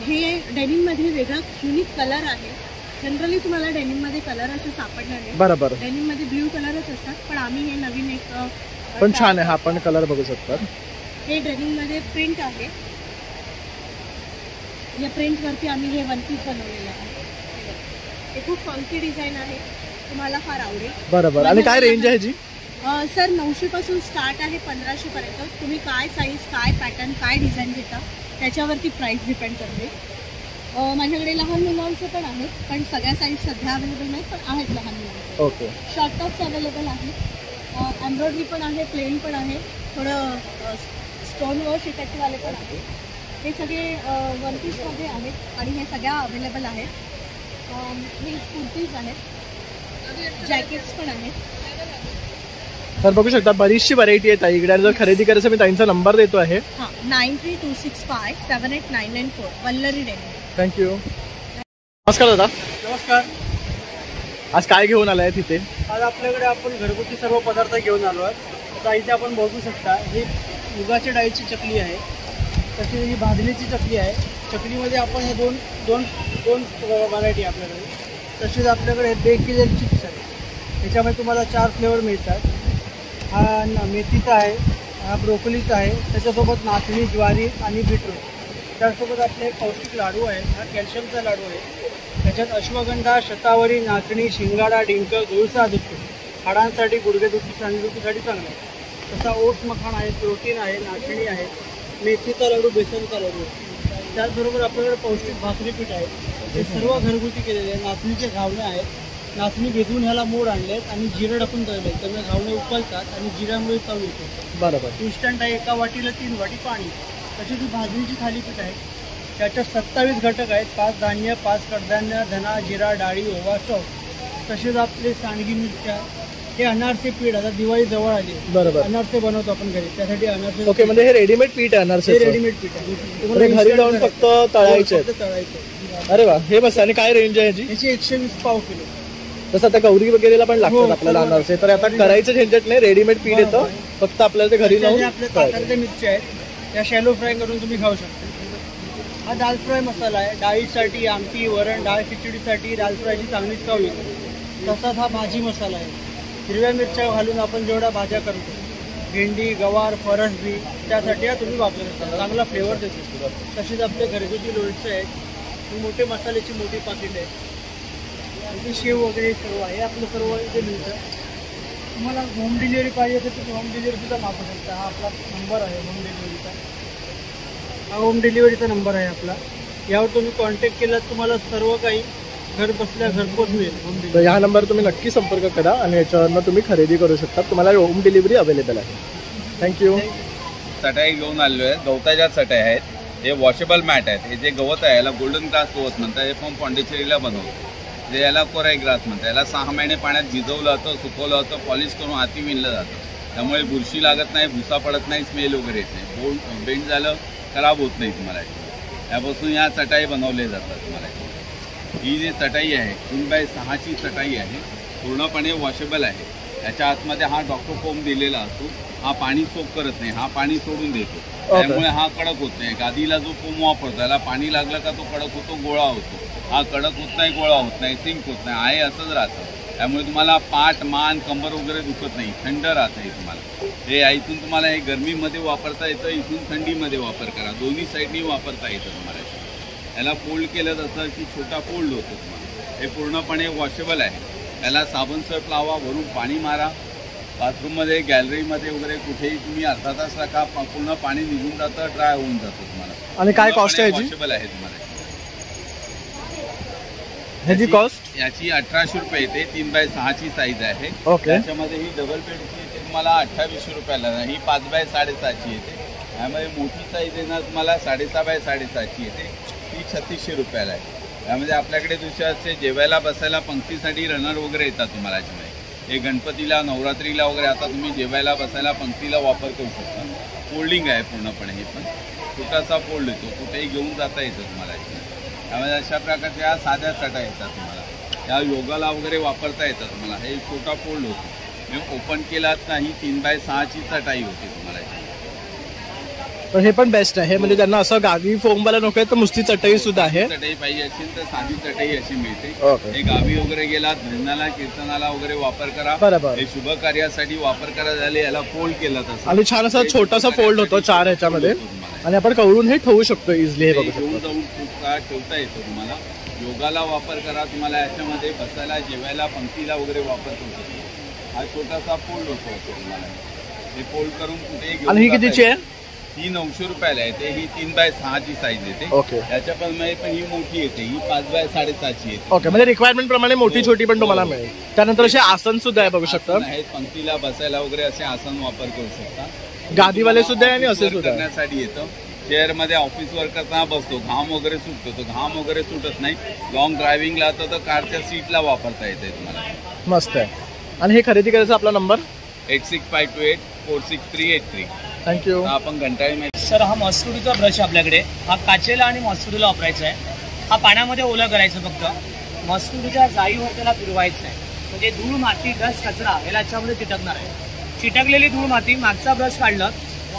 हे डेनिम मध्ये वेगळा युनिक कलर आहे. जनरली तुम्हाला डेनिम मध्ये कलर असे सापडणार नाही. बरोबर. डेनिम मध्ये ब्ल्यू कलरच असतात, पण आम्ही हे नवीन एक पण छान आहे. हा पण कलर बघू शकता. हे डेनिम मध्ये प्रिंट आहे. या प्रिंट वरती आम्ही हे वन पीस बनवलेलं आहे. हे खूप फंकी डिझाईन आहे, तुम्हाला फार आवडेल. बरोबर. आणि काय रेंज आहे जी? सर 900 पासून स्टार्ट आहे 1500 पर्यंत. तुम्ही काय साईज, काय पॅटर्न, काय डिझाईन घेता त्याच्यावरती प्राइस डिपेंड करते. माझ्याकडे लहान मुलांचे पण आहेत, पण सगळ्या साईज सध्या अवेलेबल नाहीत, पण आहेत लहान मुलांचे. ओके. शॉर्ट टॉप्स अवेलेबल आहेत. एम्ब्रॉयडरी पण आहे, प्लेन पण आहे, थोडं स्टोन वर्क इफेक्टवाले पण आहे. हे सगळे वन पीसमध्ये आहेत आणि हे सगळ्या अवेलेबल आहेत. हे कुर्तीज आहेत, जॅकेट्स पण आहेत. तर बघू शकता बरीचशी व्हरायटी आहे ताई इकडे. जर खरेदी करायचं मी ताईंचा नंबर देतो आहे. हां, 9326578994 वल्लरी डेनिम. थँक्यू. नमस्कार दादा. नमस्कार. आज काय घेऊन आलाय तिथे? आज आपल्याकडे आपण घरगुती सर्व पदार्थ घेऊन आलो आहे. आता इथे आपण बघू शकता ही मुगाच्या डाळीची चकली आहे, तशी ही भाजणीची चकली आहे. चकलीमध्ये आपण हे दोन दोन दोन व्हरायटी आपल्याकडे. तसेच आपल्याकडे बेक केलेले चिप्स आहे, त्याच्यामध्ये तुम्हाला 4 फ्लेवर मिळतात. हा मेथीचा आहे, हा ब्रोकोलीचा आहे, त्याच्यासोबत नाचणी, ज्वारी आणि बीटरूट. त्यासोबत आपले पौष्टिक लाडू आहे. हा कॅल्शियमचा लाडू आहे. त्याच्यात अश्वगंधा, शतावरी, नाचणी, शिंगाडा, डिंक, गुळसा दुखतो. हाडांसाठी, गुडघेदुखी, सांधेदुखीसाठी चांगला आहे. तसा ओट्स मखाना आहे, प्रोटीन आहे, नाचणी आहे, मेथीचा लाडू, बेसनचा लाडू आहे. त्याचबरोबर आपल्याकडे पौष्टिक भाकरी पीठ आहे, हे सर्व घरगुती केलेले आहे. नाचणीचे घावणे आहेत, नाचणी भिजवून ह्याला मोड आणलेत आणि जिरं टाकून तळले, त्यामुळे घावणे उकळतात आणि जिऱ्यामुळे चव येते. बरोबर. इन्स्टंट आहे, एका वाटीला 3 वाटी पाणी. तशी ती भाजणीची थालीपीठ आहे, त्याच्यात 27 घटक आहेत, 5 धान्य, 5 कडधान्य, धना, जिरा, डाळी, ओवा, चव. तसेच आपले सांडगी मिरच्या, हे अनारसे पीठ. आता दिवाळी जवळ आली, बरोबर. अनारसे बनवतो आपण घरी, त्यासाठी अनारसे. ओके, म्हणजे हे रेडीमेड पीठ आहे अनारसे? रेडीमेड पीठ आहे, घरी जाऊन फक्त तळायचे. अरे वा, हे बस. आणि काय रेंज आहे याची? 120 पाव किलो. तसं आता गौरी वगैरेला पण लागतात आपल्याला अनारसे, तर आता करायचं झंझट नाही, रेडीमेड पीठ येतं, फक्त आपल्याला ते घरी जाऊन. आपल्या ताटाच्या मिरच्या आहेत, त्या शॅलो फ्राय करून तुम्ही खाऊ शकता. हा दाल फ्राय मसाला आहे, डाळीसाठी, आमटी, वरण, डाळ खिचडीसाठी दाल फ्रायची चांगली चव येते. तसाच हा भाजी मसाला आहे, हिरव्या मिरच्या घालून आपण जेवढ्या भाज्या करतो, भेंडी, गवार, फरसबी, त्यासाठी हा तुम्ही वापरू शकता, चांगला फ्लेवर देतो. तसेच आपले घरगुती लोणचे आहेत, मोठे मसाल्याची मोठी पाकिट आहे, आणि शेव वगैरे सर्व आहे, आपलं सर्व इथे मिळतं. तुम्हाला होम डिलिव्हरी पाहिजे तर तुम्ही होम डिलिव्हरी सुद्धा मागू शकता. हा आपला नंबर आहे होम डिलिव्हरीचा, हा होम डिलिव्हरीचा नंबर आहे आपला. यावर तुम्ही कॉन्टॅक्ट केला तुम्हाला सर्व काही घर बसल्या घरपोच मिळेल. तर ह्या नंबर तुम्ही नक्की संपर्क करा आणि याच्यावरनं तुम्ही खरेदी करू शकता, तुम्हाला होम डिलिव्हरी अवेलेबल आहे. थँक्यू. चटाई घेऊन आलो आहे, गवताच्या चटाई आहेत, हे वॉशेबल मॅट आहेत. हे जे गवत आहे याला गोल्डन ग्रास गवत म्हणतात, हे पण पॉंडिचेरीला बनवतो. जे याला कोराई ग्रास म्हणतात. याला 6 महिने पाण्यात भिजवलं जातं, सुकवलं जातं, पॉलिश करून हाती विणलं जातं. त्यामुळे बुरशी लागत नाही, भुसा पडत नाही, स्मेल वगैरे येत नाही, बोर्ड बेंड झालं खराब होत नाही तुम्हाला. यापासून या चटाई बनवल्या जातात तुम्हाला. ही जी चटाई आहे 3x6ची चटाई आहे, पूर्णपणे वॉशेबल आहे. याच्या आतमध्ये हा डॉक्टर फोम दिलेला असतो, हा पाणी सोक करत नाही, हा पाणी सोडून देतो, त्यामुळे हा कडक होत नाही. गादीला जो फोम वापरतो त्याला पाणी लागलं का तो कडक होतो, गोळा होतो. हा कडक होत नाही, गोळा होत नाही, सिंक होत नाही, आहे असंच राहतं. त्यामुळे तुम्हाला पाठ, मान, कंबर वगैरे दुखत नाही, थंड राहतं आहे तुम्हाला. हे इथून तुम्हाला हे गरमीमध्ये वापरता येतं, इथून थंडीमध्ये वापर करा, दोन्ही साईडनी वापरता येतं तुम्हाला. याला फोल्ड केलं जातं की छोटा फोल्ड होतो तुम्हाला. हे पूर्णपणे वॉशेबल आहे. याला साबण सर्फ लावा, भरून पाणी मारा, बाथरूममध्ये, गॅलरीमध्ये वगैरे कुठेही तुम्ही अर्धा तास राखा, पूर्ण पाणी निघून जातं, ड्राय होऊन जातं तुम्हाला. आणि काय कॉस्ट आहे? वॉशेबल आहे तुम्हाला. ह्याची कॉस्ट? याची 1800 रुपये येते, 3x6ची साईज आहे. त्याच्यामध्ये ही डबल बेडची येते तुम्हाला 2800 रुपयाला, ही 5x6.5ची येते. यामध्ये मोठी साईज येणार तुम्हाला 6.5x6.5ची येते, ती 3600 रुपयाला आहे. यामध्ये आपल्याकडे दुसऱ्या जेवायला बसायला पंक्तीसाठी रनर वगैरे येतात तुम्हाला. याच्यामध्ये हे गणपतीला, नवरात्रीला वगैरे आता तुम्ही जेवायला बसायला पंक्तीला वापर करू शकता. फोल्डिंग आहे पूर्णपणे, हे पण छोटासा फोल्ड येतो, कुठेही घेऊन जाता येतं तुम्हाला. त्यामध्ये अशा प्रकारच्या साध्या चटा येतात तुम्हाला, या योगाला वगैरे वापरता येतात तुम्हाला. हे छोटा फोल्ड होतो, मी ओपन केलात नाही, 3x6ची चटाई होती तुम्हाला. तर हे पण बेस्ट आहे, म्हणजे त्यांना असं गावी फोमवाला नको आहे तर नुसती चटई सुद्धा आहे. चटई पाहिजे असेल तर साधी चटई अशी मिळते. हे गावी वगैरे गेलात, भजनाला, कीर्तनाला वगैरे वापर करा. बरोबर. हे शुभ कार्यासाठी वापर करा झाले, याला फोल्ड केला तसं आणि छान असा छोटासा फोल्ड होतो 4 ह्याच्यामध्ये, आणि आपण कवळून हे ठेवू शकतो इझिली. हे घेऊन जाऊन ठेवता येतो तुम्हाला. योगाला वापर करा तुम्हाला, याच्यामध्ये बसायला, जेवायला, पंक्तीला वगैरे वापर करू शकतो. हा छोटासा फोल्ड होतो तुम्हाला. हे फोल्ड करून कुठेही घेऊन. आणि ही कितीची आहे? ही 900 रुपयाला येते, ही 3x6ची साईज येते. याच्या पण ही मोठी येते, ही 5x6.5ची येते. ओके, म्हणजे रिक्वायरमेंट प्रमाणे मोठी छोटी पण तुम्हाला मिळेल. त्यानंतर असे आसन सुद्धा आहे, बघू शकता. पंक्तीला बसायला वगैरे असे आसन वापर करू शकता. गादीवाले सुद्धा आहे आणि असे सुद्धा करण्यासाठी येतं. चेअर मध्ये ऑफिस वर्क करताना बसतो, घाम वगैरे सुटतो, तो घाम वगैरे सुटत नाही. लॉंग ड्रायव्हिंगला तर कारच्या सीटला वापरता येते तुम्हाला. मस्त आहे. आणि हे खरेदी करायचा आपला नंबर 8652846383. थँक्यू. आपण घंटाळी. सर, हा मस्टुडीचा ब्रश आपल्याकडे, हा काचेला आणि मस्टुडीला वापरायचा आहे. हा पाण्यामध्ये ओलं करायचं फक्त, मस्टुडीच्या जाळीवर त्याला फिरवायचं आहे. म्हणजे धूळ, माती, डस्ट, कचरा याला याच्यामध्ये चिटकणार आहे. चिटकलेली धूळ, माती मागचा ब्रश काढलं,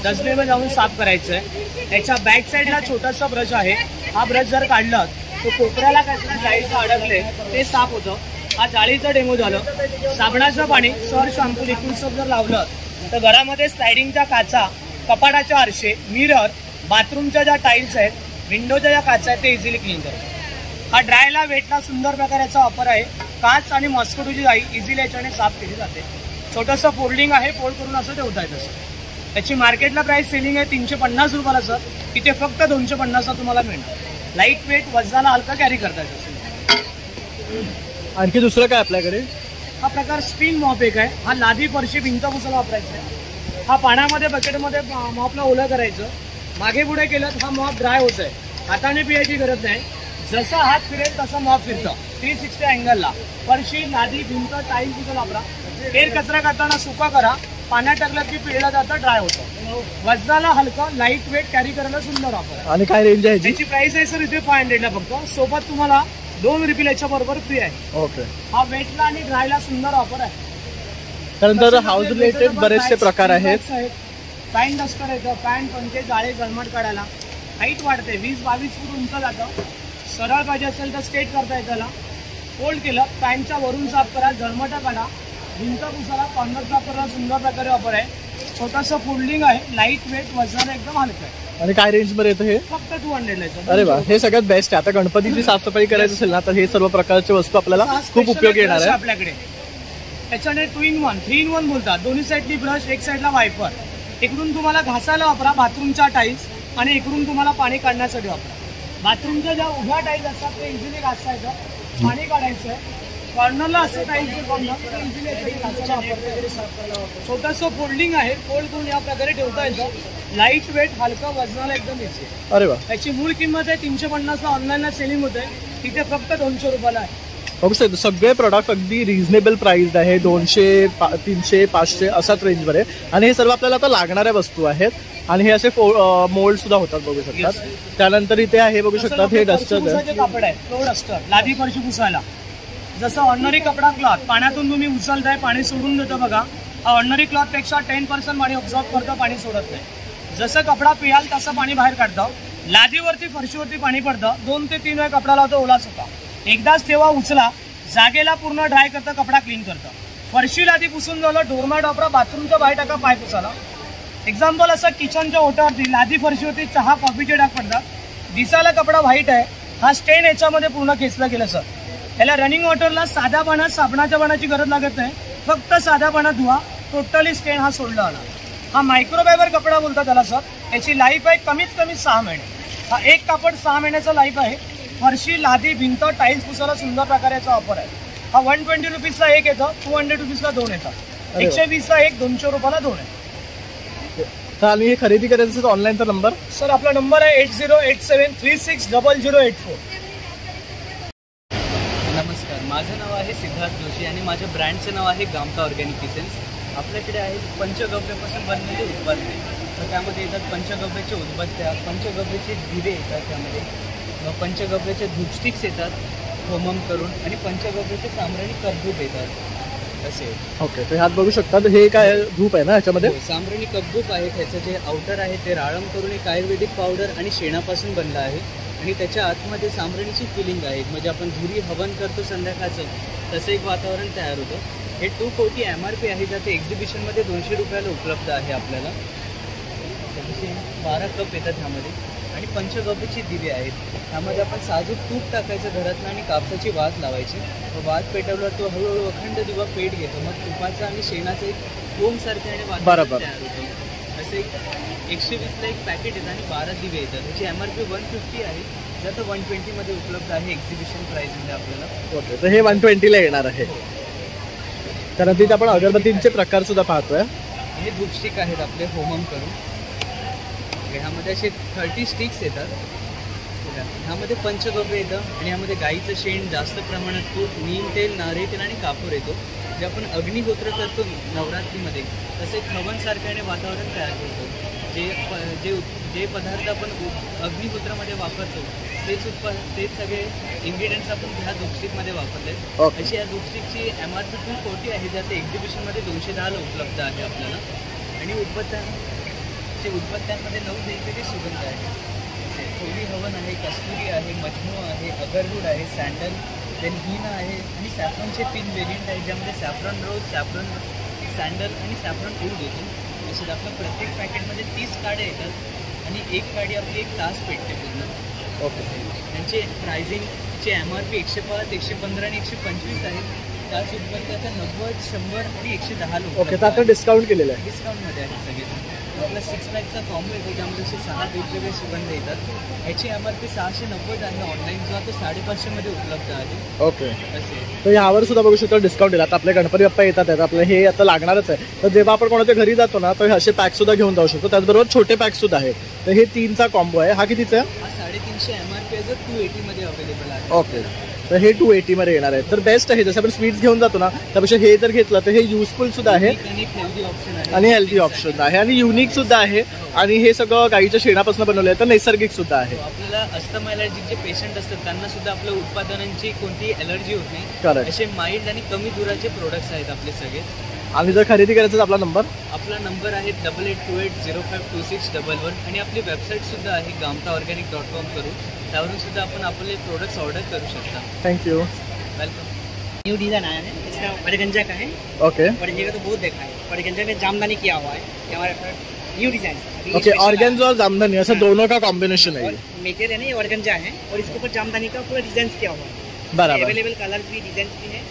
डस्टबिनवर जाऊन साफ करायचं आहे. त्याच्या बॅक साईडला छोटासा ब्रश आहे, हा ब्रश जर काढलं तो कोपऱ्याला काय जाळीचं अडकले ते साफ होतं. हा जाळीचं डेमो झालं. साबणाचं पाणी, सर, शॅम्पू, लिक्विड सोप जर लावलं तर घरामध्ये स्लायडिंगच्या काचा, कपाटाचे आरशे, मिरर, बाथरूमच्या ज्या टाईल्स आहेत, विंडोच्या ज्या काचा आहेत ते इझिली क्लीन करतो. हा ड्रायला, वेटला सुंदर प्रकारे याचा वापर आहे. काच आणि मॉस्किटोची जाळी इझिली याच्याने साफ केली जाते. छोटंसं फोल्डिंग आहे, फोल्ड करून असं ठेवता येतं. त्याची मार्केटला प्राइस सेलिंग आहे 350 रुपयाला सर, इथे फक्त 250 तुम्हाला मिळणार। लाईट वेट, वजनाला हलका कॅरी करता येतो। आणखी दुसरं काय आपल्याकडे? हा प्रकार स्पिन मॉप एक आहे, हा लादी फरशी भिंत पुसायला वापरायचा आहे। हा पाण्यामध्ये बकेटमध्ये मॉपला ओलं करायचं, मागे पुढे केलं हा मॉप ड्राय होत आहे, हाताने पियाची गरज नाही, जसा हात फिरेल तसा मॉप फिरतं 360 अँगलला। फरशी, लादी, भिंत, टाईल पुसायला वापरा। केर कचरा करताना सुका करा, पाण्यात टाकलं की पिळलं जातं, ड्राय होतं। वजनाला हलकं, लाईट वेट, कॅरी करायला सुंदर वापर। आणि काय रेंज आहे त्याची प्राइस आहे सर इथे 500 ला फक्त, सोबत तुम्हाला 2 रिफिल याच्या बरोबर फ्री आहे। ओके, हा वेटला आणि ड्रायला सुंदर वापर आहे। त्यानंतर हाऊस रिलेटेड बरेचसे प्रकार आहेत। पॅन डस्टर येतं, पॅन पंखे, जाळे जळमट काढायला, हाईट वाढते, 20-22 फूट उंच जातं। सरळ पाहिजे असेल तर स्ट्रेट करता येतं त्याला। फोल्ड केलं, पॅनच्या वरून साफ करा, जळमटा काढा, भिंत पुसायला, कॉर्नर साफ करायला सुंदर प्रकारे वापर आहे। छोटंसं फोल्डिंग आहे, लाईट वेट, वजनाला एकदम हलकं आहे। आणि काय रेंज मध्ये येतं हे? फक्त 200 ला। अरे वा, हे सगळ्यात बेस्ट आहे। आता गणपतीची साफसफाई करायची असेल ना, तर हे सर्व प्रकारचे वस्तू आपल्याला खूप उपयोगी येणार आहे आपल्याकडे। त्याच्याने 2 in 1, 3 in 1 बोलतात, दोन्ही साईडनी ब्रश, एक साईडला वायपर। इकडून तुम्हाला घासायला वापरा बाथरूमच्या टाईल्स, आणि इकडून तुम्हाला पाणी काढण्यासाठी वापरा। बाथरूमच्या ज्या उभ्या टाईल्स असतात ते इझिली घासता येतं, पाणी काढायचं आहे। कॉर्नरला असं टाईल्सचं कॉर्नर ते इझिली घासायला वापरता। छोटंसं फोल्डिंग आहे, फोल्ड करून या प्रकारे ठेवता येतं, लाईट वेट, हलका, वजनाला एकदम इझी। अरे वा, त्याची मूळ किंमत आहे 350 ला, ऑनलाईनला सेलिंग होते, तिथे फक्त 200 रुपयाला आहे। सगळे प्रोडक्ट अगदी रिझनेबल प्राइस आहे, 200, 300, 500 असाच रेंजवर आहे। आणि हे सर्व आपल्याला आता लागणाऱ्या वस्तू आहेत, आणि हे असे मोल्ड सुद्धा होतात, बघू शकतात। त्यानंतर इथे आहे, बघू शकतात, हे डस्टर कापड आहे, फ्लो डस्टर, लादी फरशी पुसायला। जसं ऑर्डनरी कपडा क्लॉथ पाण्यातून तुम्ही उचलताय, पाणी सोडून देतं बघा, हा ऑर्डनरी क्लॉथ पेक्षा 10% पाणी ऑब्झॉर्व करतं, पाणी सोडत नाही। जसं कपडा पियाल तसं पाणी बाहेर काढतं। लादीवरती, फरशीवरती पाणी पडतं, 2 ते 3 वेळा कपडा लावतो, ओलाच होता, एकदाच ठेवा, उचला, जागेला पूर्ण ड्राय करतं, कपडा क्लीन करतं। फरशी, लादी पुसून झालं, डोरमॅट वापरा, बाथरूमच्या बाहेर टाका, पाय पुसाला। एक्झाम्पल असं, किचनच्या ओटावरती, लादी फरशीवरती चहा, कॉफीचे डाग पडतात, दिसायला कपडा व्हाईट आहे, हा स्टेन याच्यामध्ये पूर्ण खेचला गेला सर। याला रनिंग वॉटरला साध्या पाण्यात, साबणाच्या पाण्याची गरज लागत नाही, फक्त साध्या पाण्यात धुवा, टोटली स्टेन हा सोडला आला। हा मायक्रोफायबर कपडा बोलतात त्याला सर, याची लाईफ आहे कमीत कमी 6 महिने। हा एक कापड 6 महिन्याचा लाईफ आहे। फरशी, लादी, भिंत, टाईल्स पुसायला सुंदर प्रकारे याचा वापर आहे। हा 120 रुपीजला एक येतं, 200 रुपीजला 2 येतात, 120ला एक, 200 रुपयाला 2 आहे। तर आणि हे खरेदी करायचं असेल ऑनलाईनचा नंबर? सर आपला नंबर आहे 8087360084। नमस्कार, माझं नाव आहे सिद्धार्थ जोशी आणि माझ्या ब्रँडचं नाव आहे गामठा ऑर्गॅनिक किचन्स। आपल्याकडे आहेत पंचगव्यापासून बनलेले उत्पादने, तर त्यामध्ये येतात पंचगव्याचे उदबत्त्या, पंचगव्याचे दिवे येतात, त्यामध्ये पंचगव्याचे धूपस्टिक्स येतात होमम करून, आणि पंचगव्याचे साम्राणी कपधूप येतात असे। ओके, तर ह्यात बघू शकतात, हे काय धूप आहे ना याच्यामध्ये? साम्राणी कपधूप आहे, त्याचं जे आउटर आहे ते राळम करून एक आयुर्वेदिक पावडर आणि शेणापासून बनलं आहे, आणि त्याच्या आतमध्ये साम्राणीची फिलिंग आहे, म्हणजे आपण धुरी हवन करतो संध्याकाळचं, तसं एक वातावरण तयार होतं। हे 240 MRP आहे, ज्यात एक्झिबिशनमध्ये 200 रुपयाला उपलब्ध आहे आपल्याला। 12 कप येतात ह्यामध्ये, आणि पंचगव्याची दिवे आहेत, त्यामध्ये आपण साजूक तूप टाकायचं घरातलं, आणि कापसाची वात लावायची, वात पेटवला तो हळूहळू अखंड दिवा पेट घेतो, मग तुपाचं आणि शेणाचं एक ओमसारखे आणि वातावरण तयार होतं। असे 120ला एक पॅकेट येतं, आणि 12 दिवे येतात, त्याची MRP 150 आहे, ज्यात 120 मध्ये उपलब्ध आहे एक्झिबिशन प्राइसमध्ये आपल्याला। ओके, तर हे 120ला येणार आहे। त्यानंतर इथे आपण अगरबत्तींचे प्रकार सुद्धा पाहतोय। हे धूपस्टिक आहेत आपले होमम करून, ह्यामध्ये असे 30 स्टिक्स येतात, ह्यामध्ये पंचगव्य येतं, आणि ह्यामध्ये गाईचं शेण, जास्त प्रमाणात तूप, नीम तेल, नारळ तेल आणि कापूर येतो, जे आपण अग्निहोत्र करतो नवरात्रीमध्ये, तसे एक हवनसारख्याने वातावरण तयार करतो। जे पदार्थ आपण अग्निहोत्रामध्ये वापरतो तेच सगळे इन्ग्रेडियंट्स आपण ह्या धूपस्टिकमध्ये वापरले। अशी या धूपस्टिकची MRP 240 आहे, ज्यात एक्झिबिशनमध्ये 210ला उपलब्ध आहे आपल्याला। आणि उदबत्त्यांमध्ये 9 वेगवेगळे सुगंध आहेत, होली हवन आहे, कस्तुरी आहे, मजनू आहे, अगरवूड आहे, सँडल, देन हीना आहे, आणि सॅफ्रॉनचे 3 व्हेरियंट आहेत, ज्यामध्ये सॅफ्रॉन रोज, सॅफ्रॉन सँडल आणि सॅफ्रॉन ऊड येतो। तसेच आपल्या प्रत्येक पॅकेटमध्ये 30 काड्या येतात, आणि एक काडी आपली 1 तास पेटते पूर्ण। ओके, त्यांचे प्राइसिंगचे MRP 105, 115 आणि 125 आहे, त्याच उदबत्त्याचा 90, 100 आणि 110 ओके, तर आता डिस्काउंट केलेलं आहे, डिस्काउंटमध्ये आहे सगळे। आपला 6 पॅकचा कॉम्बो येतो, ज्यामध्ये असे 6 वेगवेगळे सुगंध येतात. याची MRP 690 आहे. ऑनलाईन जो आहे तो 550 मध्ये उपलब्ध आहे. ओके. तर यावर सुद्धा बघू शकतो डिस्काउंट दिला. आता आपले गणपती बाप्पा येतात आहेत, आपलं हे आता लागणारच आहे. तर जेव्हा आपण कोणाच्या घरी जातो ना तर असे पॅक सुद्धा घेऊन जाऊ शकतो. त्याचबरोबर छोटे पॅक सुद्धा आहेत. तर हे 3चा कॉम्बो आहे. हा कितीचा आहे? हा 350 MRP आहे, जो 280 मध्ये अवेलेबल आहे. ओके. तर हे 280 मध्ये येणार आहे. तर बेस्ट आहे. जसं आपण स्वीट्स घेऊन जातो ना त्यापेक्षा हे जर घेतलं तर हे युजफुल सुद्धा आहे आणि हेल्दी ऑप्शन आहे आणि युनिक सुद्धा आहे. आणि हे सगळं गाईच्या शेणापासून बनवलं आहे, तर नैसर्गिक सुद्धा आहे. आपल्याला अस्थमा ॲलर्जीचे पेशंट असतात त्यांना सुद्धा आपल्या उत्पादनांची कोणतीही ॲलर्जी होत नाही. करेक्ट. असे माइल्ड आणि कमी दुराचे प्रोडक्ट्स आहेत आपले सगळे. आणि जर खरेदी करायचं तर आपला नंबर आहे 8828052611 आणि आपली वेबसाईट सुद्धा आहे gamtaorganic.com करून. त्यावरून सुद्धा आपण आपले प्रोडक्ट्स ऑर्डर करू शकता. थँक्यू. वेलकम. न्यू डिजाइन आया है, इसका पड़गंजा का है. ओके. पड़गंजा का तो बहुत देखा है. पड़गंजा में जामदानी किया हुआ है. हमारे न्यू डिजाइन. ओके. ऑर्गेन्जा और जामदानी ऐसा दोनों का कॉम्बिनेशन है. मेटेरियल है ना, ये ऑर्गेन्जा है और इसके ऊपर जामदानी का पूरा डिजाइन किया हुआ है. बराबर. अवेलेबल कलर भी डिजाइन भी है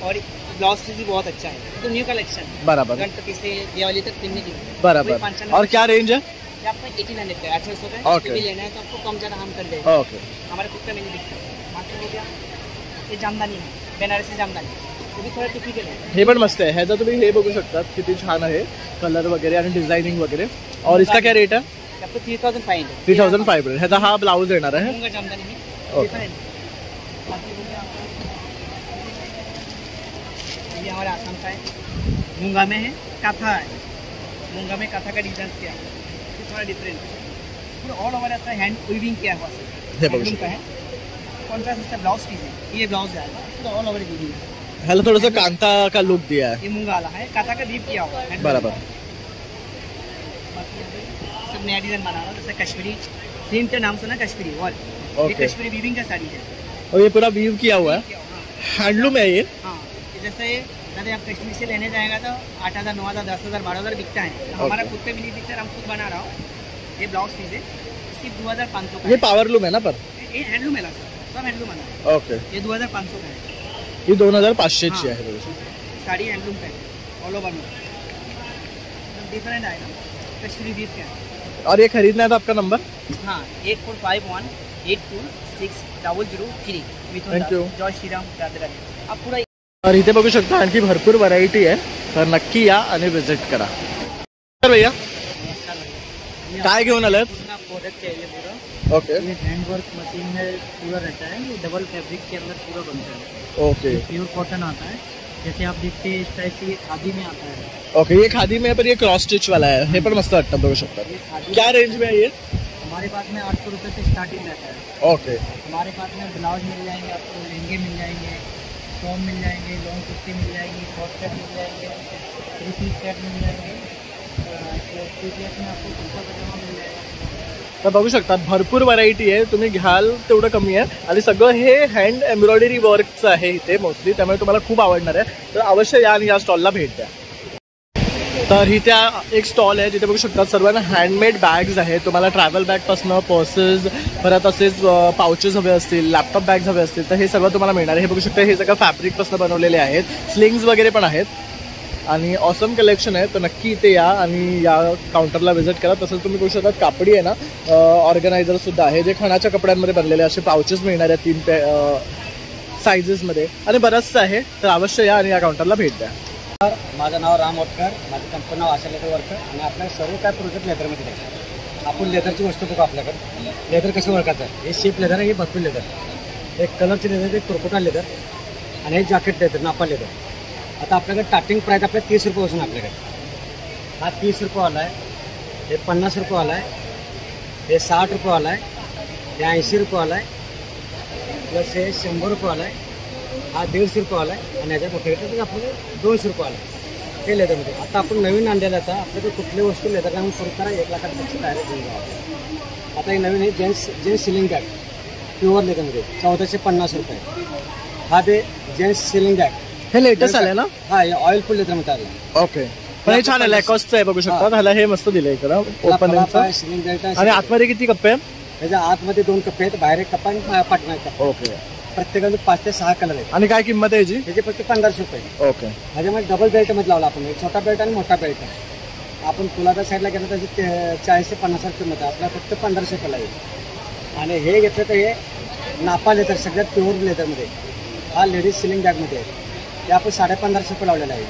और ब्लाउज भी बहुत अच्छा है. तो न्यू कलेक्शन बराबर. गणपति से दिवाली तक पहनने के लिए. बराबर. और क्या रेंज है? आपको 1800 का 1800 का ओके. लेना है तो आपको कम ज़्यादा हम कर देंगे. ओके. हमारे खुद का मेन्यू दिखता है. बाकी हो गया ये जामदानी है, बनारसी जामदानी. वो भी थोड़ा टिपिकल है. हे पण मस्त आहे. ह्याचा तुम्ही हे बघू शकता किती छान आहे कलर वगैरे आणि डिझायनिंग वगैरे. और इसका क्या रेट है? आपको 3500. 3500. ह्याचा हा ब्लाउज येणार आहे. मूंगा जामदानी में ओके. ये हमारा आसाम का है. मूंगा में है, काथा है. मूंगा में काथा का डिजाइन किया है, थोड़ा डिफरेंट है. पूरा ऑल ओवर ऐसा हैंड वीविंग किया हुआ है. का है कॉन्ट्रास्ट इसका ब्लाउज पीस है. ये ब्लाउज है पूरा ऑल ओवर वीविंग. ह्याला थोडंसं कांता का लुक दिया है. ये मूंगा वाला है, काथा का वीव किया हुआ है. बराबर. सब नया डिजाइन बना रहा है. जैसे कश्मीरी थीम के नाम से ना कश्मीरी और ये कश्मीरी वीविंग का साड़ी है और ये पूरा वीव किया हुआ है. हैंडलूम है ये. हाँ. जैसे अगर आप कश्मीर से लेने जाएगा तो 8000 9000 10000 12000 बिकता है. हमारा खुद पे मिली पिक्चर हम खुद बना रहा हूँ. ये ब्लाउज पीस है, सिर्फ 2500 का. ये पावरलूम है ना पर? ये हैंडलूम है सर, सब हैंडलूम है. ओके. ये 2500 का है. ये 2500 ची आहे. साड़ी हैंडलूम का है ऑल ओवर में. डिफरेंट आएगा कश्मीरी वीव का है. और ये खरीदना है तो आपका नंबर? हाँ 8451826003. Thank you. जय श्रीराम. राधे. आप पूरा और इथे बघू शकता आणखी भरपूर व्हरायटी आहे. तर नक्की या आणि विजिट करा. तर भैया काय घेऊन आलात? प्रोडक्ट चाहिए पूरा. ओके. ये हैंडवर्क मशीन में पूरा रहता है. ये डबल फैब्रिक के अंदर पूरा बनता है. ओके. प्योर कॉटन आता है. जैसे आप देखते हैं इस टाइप से ये खादी में आता है. ओके. ये खादी में है पर ये क्रॉस स्टिच वाला है. हे पण मस्त वाटतं बघू शकता. क्या रेंज में है ये? हमारे पास में 800 रुपये से स्टार्टिंग रहता है. ओके. हमारे पास में ब्लाउज मिल जाएंगे आपको, लहंगे मिल जाएंगे, फॉर्म मिल जाएंगे, लॉन्ग कुर्ती मिल जाएगी, शॉर्ट सेट मिल जाएंगे, 3 पीस सेट मिल जाएंगे, पीस में आपको कुर्ता पजामा मिल जाएगा. तर बघू शकता भरपूर व्हरायटी आहे. तुम्ही घ्याल तेवढं कमी आहे. आणि सगळं हे हँड एम्ब्रॉयडरी वर्कचं आहे इथे मोस्टली, त्यामुळे तुम्हाला खूप आवडणार आहे. तर अवश्य या आणि या स्टॉलला भेट द्या. तर इथे एक स्टॉल आहे जिथे बघू शकता सर्वांना हँडमेड बॅग्स आहेत. तुम्हाला ट्रॅव्हल बॅगपासनं पर्सेस, परत असेच पाउचेस हवे असतील, लॅपटॉप बॅग्स हवे असतील तर हे सगळं तुम्हाला मिळणार आहे. हे बघू शकता हे सगळं फॅब्रिकपासून बनवलेले आहेत. स्लिंग्स वगैरे पण आहेत आणि ऑसम कलेक्शन आहे. तर नक्की इथे या आणि या काउंटरला व्हिजिट करा. तसंच तुम्ही बघू शकता कापडी आहे ना ऑर्गनायझरसुद्धा आहे जे खणाच्या कपड्यांमध्ये बनलेले असे पाउचेस मिळणार आहेत 3 सायझेसमध्ये आणि बरंचसं आहे. तर अवश्य या आणि या काउंटरला भेट द्या. माझं नाव राम ओटकर, माझं कंपनी नाव आशा लेदर वर्कर आणि आपल्या सर्व काय प्रोडक्ट लेदरमध्ये आहे. आपण लेदरची वस्तू बघू आपल्याकडे. लेदर कसं ओळखायचं आहे? हे शेप लेदर आहे, हे भरपूर लेदर, एक कलरचे लेदर, एक क्रोकोटा लेदर आणि हे जॅकेट लेदर, नापा लेदर. आता आपल्याकडे स्टार्टिंग प्राईस आपल्या 30 रुपयापासून आपल्याकडे. हा 30 रुपयेवाला आहे, हे 50 रुपयेवाला आहे, हे 60 रुपयेवाला आहे, हे 80 रुपयेवाला आहे, प्लस हे 100 रुपयेवाला आहे, हा 150 रुपयेवाला आहे आणि ह्याच्या मोठे घेतलं तर आपल्याला 200 रुपयेवाला आहे. हे लेदरमध्ये आता आपण नवीन आणलेलं आता आपल्याकडे कुठली वस्तू लेदर लावून सुरू करा 1 लाखापेक्षा डायरेक्ट घेऊन जाऊ. आता हे नवीन हे जेंट्स सिलिंग बॅग प्युअर लेदरमध्ये 1450 रुपये. हा ते जेंट्स सिलिंग बॅग हे लेटेस्ट आलं ना? हा हे ऑइल फुल लेदरमध्ये आलं. ओके. पण हे छान आहे, लॅकॉस्टचं आहे बघू शकता. ह्याला हे मस्त दिलं इकडं ओपनिंगचं. सिलिंग बॅग आणि आतमध्ये किती कप्पे आहेत? त्याच्या आतमध्ये 2 कप्पे आहेत, बाहेर 1 कप्पा आणि पाठीमागे 1 कप्पा. ओके. प्रत्येकामध्ये 5 ते 6 कलर आहेत. आणि काय किंमत आहे याची? त्याचे फक्त 1500 रुपये. ओके. ह्याच्यामध्ये डबल बेल्ट मध्ये लावला आपण, एक छोटा बेल्ट आणि मोठा बेल्ट आहे. आपण कुलाबा साईडला गेलं तर 40 ते 50 किंमत आहे, आपल्याला फक्त 1500 रुपयाला येईल. आणि हे घेतलं तर हे नापा लेदर सगळ्यात प्युअर लेदरमध्ये, हा लेडीज सिलिंग बॅगमध्ये आहे, ते आपण 1550 रुपये लावलेला आहे.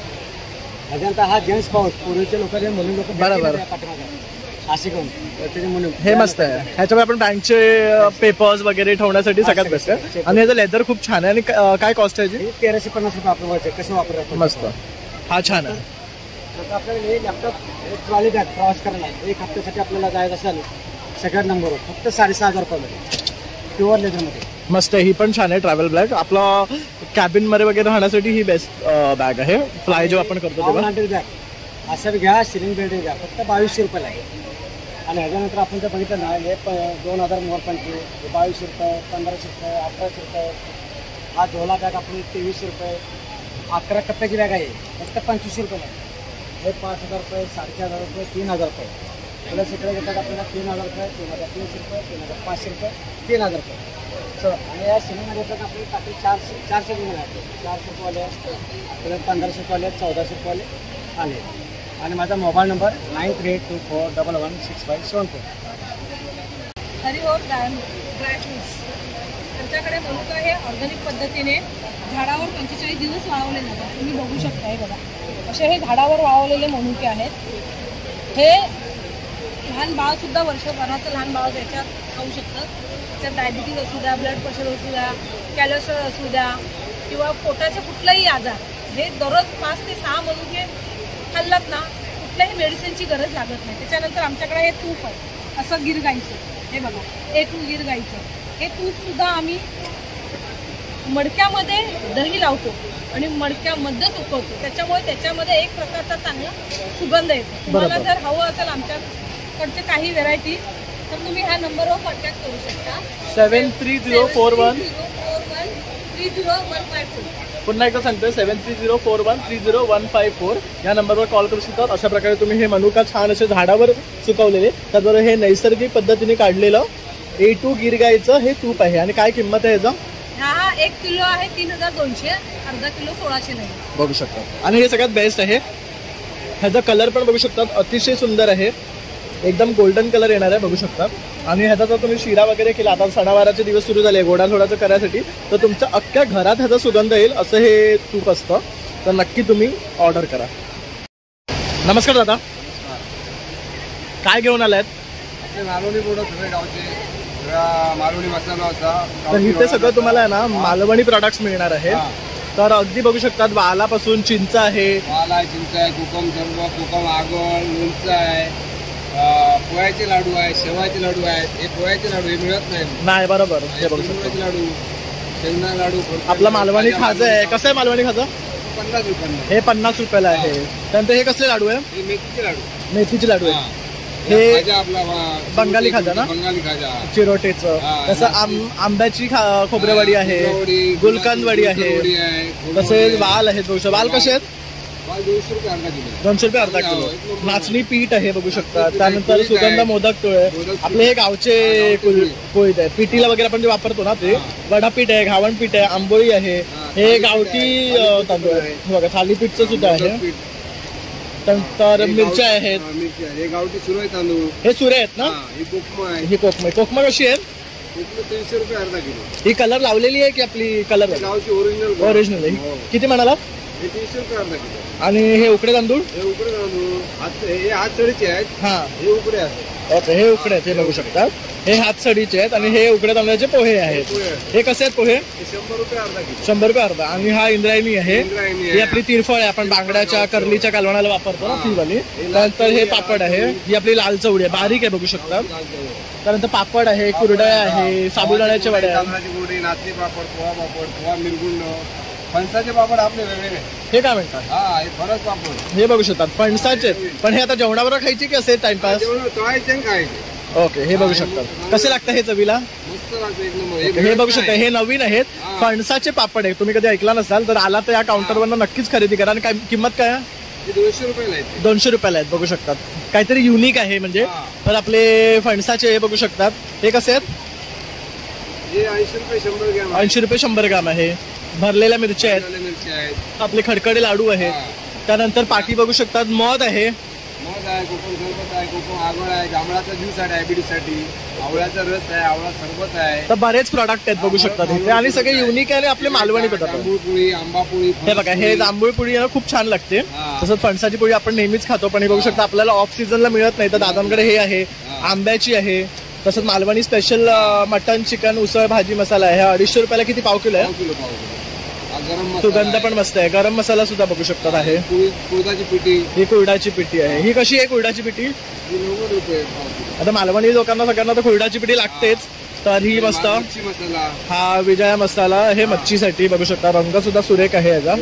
त्याच्यानंतर हा जेंट्स पाऊच, पूर्वीचे लोक म्हणून लोक बरोबर असे करून त्याचे म्हणून हे मस्त आहे. ह्याच्यामुळे आपण बँकचे पेपर्स वगैरे ठेवण्यासाठी सगळ्यात बेस्ट आहे. आणि याचं लेदर खूप छान आहे. आणि काय कॉस्ट आहे? 1350 रुपये आपलं कसं वापरायचं. मस्त, हा छान आहे. आता आपल्याला हे लॅपटॉप ट्रॉली बॅग प्रवास करायला 1 हप्त्यासाठी आपल्याला जायचं असेल सगळ्यात नंबरवर फक्त 6500 रुपयामध्ये प्युअर लेदरमध्ये. मस्त आहे, ही पण छान आहे. ट्रॅव्हल बॅग आपला कॅबिन मध्ये वगैरे राहण्यासाठी ही बेस्ट बॅग आहे. फ्लाय जेव्हा आपण करतो तेव्हा बॅग असं बी घ्या, सिलिंग बेल्ट घ्या, फक्त 2200 रुपयाला आहे. आणि ह्याच्यानंतर आपण जर बघितलं ना हे 2000 मोरपंची 2200 रुपये, 1500 रुपये, 1800 रुपये. हा झोला बॅग आपण 2300 रुपये. 11 टप्प्याची बॅग आहे, फक्त 2500 रुपये. हे 5000 रुपये, 4500 रुपये, 3000 रुपये. प्लस इकडे घेतात आपल्याला 3000 रुपये, 3300 रुपये, 3500 रुपये, 3000 रुपये. आणि या सिनेमामध्ये येतात आपले टाकले 400 रुपये आहेत. 400 रुपयेवाले, 1500 रुपयेवाले, 1400 रुपयेवाले आले. आणि माझा मोबाईल नंबर 9324116574. हरिओम ड्रायफ्रुट्स आमच्याकडे मनुका हे ऑर्गॅनिक पद्धतीने झाडावर 45 दिवस वाळवले जातात. तुम्ही बघू शकता, हे बघा असे हे झाडावर वाळवलेले मनुके आहेत. हे लहान बाळसुद्धा, वर्षभराचं लहान बाळ त्याच्यात खाऊ शकतं. त्याच्यात डायबिटीज असू द्या, ब्लड प्रेशर असू द्या, कॅल्शियम असू द्या किंवा पोटाचे कुठलाही आजार, हे दररोज 5 ते 6 मनुके खाल्लात ना कुठल्याही मेडिसिनची गरज लागत नाही. त्याच्यानंतर आमच्याकडे हे तूप आहे असं गिर गाईचं, हे बघा A2 गिर गाईचं. हे तूपसुद्धा आम्ही मडक्यामध्ये दही लावतो आणि मडक्यामध्ये सुकवतो. त्याच्यामुळे त्याच्यामध्ये एक प्रकारचा चांगला सुगंध येतो. तुम्हाला जर हवं असेल आमच्याकडचे काही व्हेरायटी तर तुम्ही ह्या नंबरवर कॉन्टॅक्ट करू शकता. 7304130154. पुन्हा एकदा सांगतोय 7304130154 या नंबरवर कॉल करू शकतात. अशा प्रकारे तुम्ही हे मनुका छान असे झाडावर सुकवलेले, त्याचबरोबर हे नैसर्गिक पद्धतीने काढलेलं A2 गिर गाईचं हे तूप आहे. आणि काय किंमत आहे याचा? हा 1 किलो आहे 3200, अर्धा किलो 1690 बघू शकता. आणि हे सगळ्यात बेस्ट आहे. ह्याचा कलर पण बघू शकतात, अतिशय सुंदर आहे, एकदम गोल्डन कलर येणार आहे, बघू शकता. आणि ह्याचा जर तुम्ही शिरा वगैरे केला, आता सणावाराचे दिवस सुरू झाले गोडाधोडाचं करायसाठी, तर तुमच्या अख्ख्या घरात ह्याचा सुगंध येईल असं हे तूप असतं. तर नक्की तुम्ही ऑर्डर करा. नमस्कार दादा, काय घेऊन आलायत? आपले मालवणी प्रोडक्ट सगळे गावचे, मालवणी मसाला होता. तर इथे सगळं तुम्हाला आहे ना मालवणी प्रोडक्ट्स मिळणार आहे. तर अगदी बघू शकतात, वालापासून चिंच आहे, चिंच आहे, कोकम सर्व, कोकम आगळ, लोणचं आहे, पोह्याचे लाडू आहे, शेवाचे लाडू आहेत. हे पोह्याचे लाडू हे मिळत नाही. बरोबर. हे बघू शकता लाडू, शेंगदाणा लाडू. आपला मालवणी खाजा आहे. कसं आहे मालवणी खाजा? 50 रुपये. हे 50 रुपयाला आहे. त्यानंतर हे कसले लाडू आहे? हे मेथीचे लाडू. मेथीचे लाडू आहे. हे बंगाली खाजा ना, बंगाली खाजा, चिरोटेचं. तसं आंब्याची खोबरेवाडी आहे, गुलकंद वडी आहे, तसेच वाल आहेत. बघू शकता वाल कसे आहेत? 200 रुपये अर्धा किलो. नाचणी पीठ आहे बघू शकता. त्यानंतर सुगंध मोदक आहे. आपले हे गावचे कोळीत आहे, पिठीला वगैरे आपण जे वापरतो ना ते. वडापीठ आहे, घावण पीठ आहे, आंबोळी आहे. हे गावठी तांदूळ आहे बघा, थालीपीठचं सुद्धा आहे. तर मिरच्या आहेत, हे गावठी सुरई तांदूळ, हे सुरे आहेत ना. ही कोकमा आहे. ही कोकमा. कोकमा कशी आहे? 300 रुपये अर्धा किलो. ही कलर लावलेली आहे की आपली कलर? गावची ओरिजिनल आहे. किती म्हणाला? हे 300 रुपये अर्धा किलो. आणि हे उकडे तांदूळ? हे उकडे तांदूळ हे हातसडीचे आहेत. हे उकडे आहेत. ओके, हे उकडे आहेत, हे बघू शकतात. हे हातसडीचे आहेत. आणि हे उकडे तांदळाचे पोहे आहेत. हे कसे आहेत पोहे? 100 रुपये अर्धा किलो. 100 रुपये अर्धा. आणि हा इंद्रायणी आहे, ही आपली तिरफळ आहे, आपण बांगड्याच्या कर्लीच्या कालवणाला वापरतो ना ती वाली. त्यानंतर हे पापड आहे, ही आपली लाल चवडी आहे, बारीक आहे बघू शकतात. त्यानंतर पापड आहे, कुरडया आहे, साबुदाण्याचे वडे आहे, नाचणी पापड, पोहा मिरगुंड, फणसाचे पापड आपले वेगवेगळे. हे काय म्हणतात? हे फणस पापड हे बघू शकतात, फणसाचे. पण हे आता जेवणाबरोबर खायची की असे टाइमपास? खायचे. ओके, हे बघू शकतात. कसे लागतं हे चवीला? मस्त लागतं एक नंबर. हे बघू शकता, हे नवीन आहेत, फणसाचे पापड आहे. तुम्ही कधी ऐकला नसाल तर आला तर या काउंटरवरनं नक्कीच खरेदी करा. आणि काय किंमत काय आहे? 200 रुपयाला आहेत. 200 रुपयाला आहेत बघू शकतात. काहीतरी युनिक आहे म्हणजे. तर आपले फणसाचे हे बघू शकतात. हे कसे आहेत? हे 80 रुपये 100 ग्रॅम. 80 रुपये 100 ग्राम आहे. भरलेल्या मिरच्या आहेत, आपले खडखडे लाडू आहेत. त्यानंतर पाठी बघू शकतात, मध आहे, आहे, कोकम सरबत आहे, कोकम आगळ आहे, जांभळाचा ज्यूस आहे डायबिटीससाठी, आवळ्याचा रस आहे, आवळा सरबत आहे. तर बरेच प्रॉडक्ट आहेत बघू शकता इथे आणि सगळे युनिक आहे आणि आपले मालवणी पदार्थ. जांभूळ पोळी, आंबा पोळी. हे बघा हे जांभूळ पोळी ना खूप छान लागते. तसंच फणसाची पोळी आपण नेहमीच खातो पण हे बघू शकता आपल्याला ऑफ सीझनला मिळत नाही तर दादांकडे हे आहे. आंब्याची आहे. तसंच मालवणी स्पेशल मटन चिकन उसळ भाजी मसाला आहे. 250 रुपयाला किती पाव किलो आहे. सुगंध पण मस्त आहे. गरम मसाला सुद्धा बघू शकतात आहे. कुळदाची पिठी. ही कुळडाची पिठी आहे. ही कशी आहे कुळडाची पिठी. 90 रुपये. आता मालवणी लोकांना सगळ्यांना तर कुळडाची पिठी लागतेच. तर ही मस्त हा विजया मसाला हे मच्छीसाठी बघू शकता. रंग सुद्धा सुरेख आहे याचा.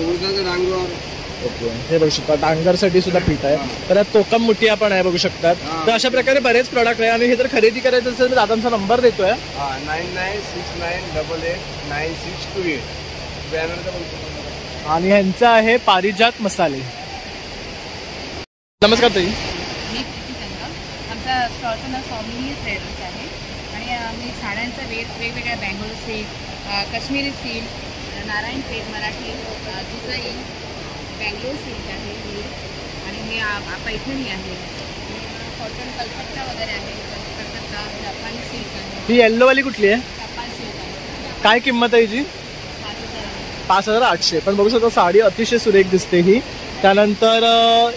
ओके हे बघू शकता डांगरसाठी सुद्धा पीठ आहे. तर कोकम मुठिया पण आहे बघू शकतात. तर अशा प्रकारे बरेच प्रॉडक्ट आहे आणि हे जर खरेदी करायचं असेल तर दादांचा नंबर देतोय 9969889628. आणि ह्यांचा आहे पारिजात मसाले. नमस्कार ताई. आमचा स्टॉलचं नाव स्वामिनी ट्रेडर्स आहे आणि आम्ही साड्यांचा वेगवेगळ्या Bangalore silk, Kashmiri silk, Narayanpeth Marathi design, Bangalore silk आहे आणि हे पैठणी आहे, कॉटन कलकत्ता वगैरे आहे, कलकत्ता जपानी सिल्क आहे. ही येल्लोवाली कुठली आहे. जपान सिल्क आहे. काय किंमत आहे हिची. 5800. पण बघू शकता साडी अतिशय सुरेख दिसते ही. त्यानंतर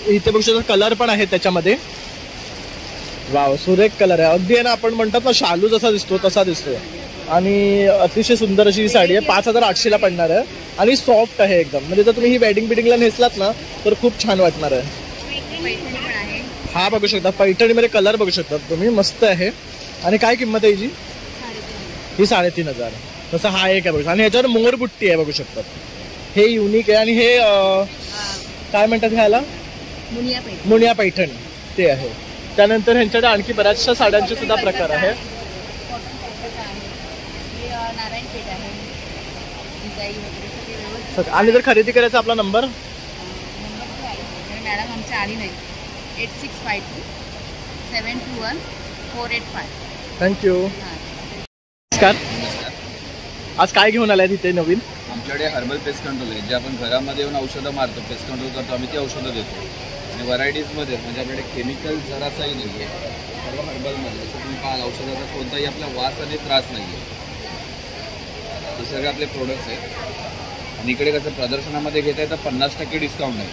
इथे बघू शकता कलर पण आहे त्याच्यामध्ये. वाव सुरेख कलर आहे अगदी आहे ना. आपण म्हणतात ना शालू जसा दिसतो तसा दिसतो आणि अतिशय सुंदर अशी ही साडी आहे. 5800ला पडणार आहे आणि सॉफ्ट आहे एकदम. म्हणजे जर तुम्ही ही वेडिंग बिडिंगला नेसलात ना तर खूप छान वाटणार आहे. हा बघू शकता पैठणीमध्ये कलर बघू शकता तुम्ही मस्त आहे. आणि काय किंमत आहे हिची. ही 3500. तसं हा एक आहे बघू. आणि ह्याच्यावर मोरबुट्टी आहे बघू शकतात. हे युनिक आहे आणि हे काय म्हणतात ह्याला मुनिया पैठण ते आहे. त्यानंतर ह्यांच्याकडे आणखी बऱ्याचशा साड्यांचे सुद्धा प्रकार आहे. आणि जर खरेदी करायचा आपला नंबर मॅडम आमच्या आली नाही 8652721485. थँक्यू. नमस्कार. आज काय घेऊन आलाय तिथे नवीन. आमच्याकडे हर्बल पेस्ट कंट्रोल आहे जे आपण घरामध्ये येऊन औषधं मारतो पेस्ट कंट्रोल करतो आम्ही ती औषधं देतो. आणि व्हरायटीजमध्ये म्हणजे आपल्याकडे केमिकल जरासाही नाही आहे. सर्व हर्बलमध्ये जसं तुम्ही पाहाल औषधाचा कोणताही आपला वास आणि त्रास नाही आहे. हे सगळे आपले प्रोडक्ट्स आहेत. आणि इकडे कसं प्रदर्शनामध्ये घेता येतं 50% डिस्काउंट आहे.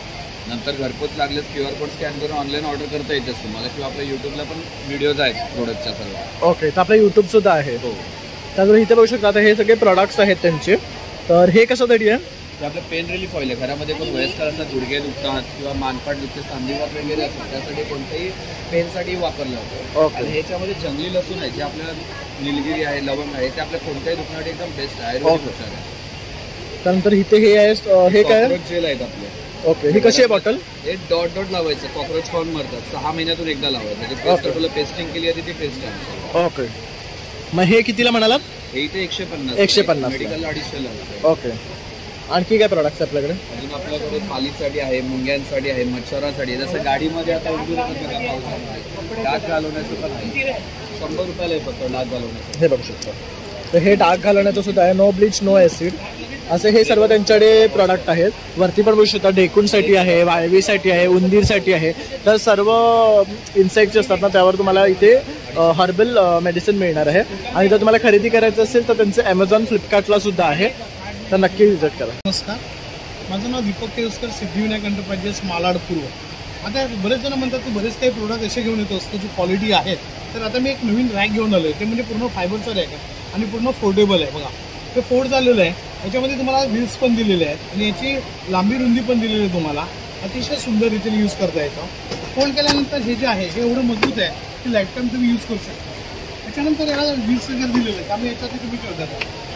नंतर घरपोच लागलेच QR कोड स्कॅन करून ऑनलाईन ऑर्डर करता येतेच तुम्हाला किंवा आपल्या यूट्यूबला पण व्हिडिओज आहेत प्रोडक्टच्या सर्व. ओके तर आपलं यूट्यूब सुद्धा आहे. हो. त्यानंतर इथे बघू शकता आता हे सगळे प्रोडक्ट्स आहेत त्यांचे. तर हे कशासाठी आहे. ते आपलं पेन रिलीफ ऑइल आहे. घरामध्ये कोण वयस्कर असतात गुडघे दुखतात किंवा मानपाट दुखते सांधीवात वगैरे असतात त्यासाठी कोणत्याही पेनसाठी वापरलं जातं. आणि ह्याच्यामध्ये जंगली लसूण आहे जे आपल्याला निलगिरी आहे लवंग आहे ते आपल्या कोणत्याही दुखण्यासाठी एकदम बेस्ट आहे. आयुर्वेदिक उपचार आहे. त्यानंतर इथे हे आहे हे काय जेल आहेत आपले. ओके ही कशी आहे बॉटल. हे डॉट लावायचं कॉक्रोच कॉर्न मरतात 6 महिन्यातून एकदा लावायचं. जे पेस्ट तुला पेस्टिंग केली आहे ती पेस्ट आहे. ओके मग हे कितीला म्हणालात. हे इथे 150 मेडिकल 250. ओके आणखी काय प्रोडक्ट्स आपल्याकडे. अजून आपल्याकडे पालीसाठी आहे मुंग्यांसाठी आहे मच्छरासाठी. जसं गाडीमध्ये आता डाग घालवण्याचं पण आहे 100 रुपयाला आहे फक्त डाग घालवण्याचं. हे बघू शकता. तर हे डाग घालवण्याचं सुद्धा आहे. नो ब्लीच नो ॲसिड असे हे सर्व त्यांच्याकडे प्रॉडक्ट आहेत. वरती पण बघू शकता ढेकूणसाठी आहे वाळवीसाठी आहे उंदीरसाठी आहे. तर सर्व इन्सेक्ट जे असतात ना त्यावर तुम्हाला इथे हर्बल मेडिसिन मिळणार आहे. आणि जर तुम्हाला खरेदी करायचं असेल तर त्यांचं ॲमेझॉन फ्लिपकार्टला सुद्धा आहे. तर नक्की विजिट करा. नमस्कार माझं नाव दीपक केळुसकर सिद्धिविनायक एंटरप्राइजेस मालाड पूर्व. आता बरेच जण म्हणतात की बरेच काही प्रोडक्ट असे घेऊन येतो त्याची क्वालिटी आहेत. तर आता मी एक नवीन रॅक घेऊन आलो आहे. ते म्हणजे पूर्ण फायबरचं रॅक आहे आणि पूर्ण फोल्डेबल आहे. बघा ते फोल्ड झालेलं आहे. याच्यामध्ये तुम्हाला व्हील्स पण दिलेले आहेत आणि याची लांबी रुंदी पण दिलेली आहे. तुम्हाला अतिशय सुंदर रीतीने यूज करता येतं. फोल्ड केल्यानंतर हे जे आहे हे एवढं मजबूत आहे की लाईफ टाईम तुम्ही यूज करू शकता. त्याच्यानंतर याला व्हील्स वगैरे दिलेले आहेत त्यामुळे याच्यात तुम्ही ठेवता.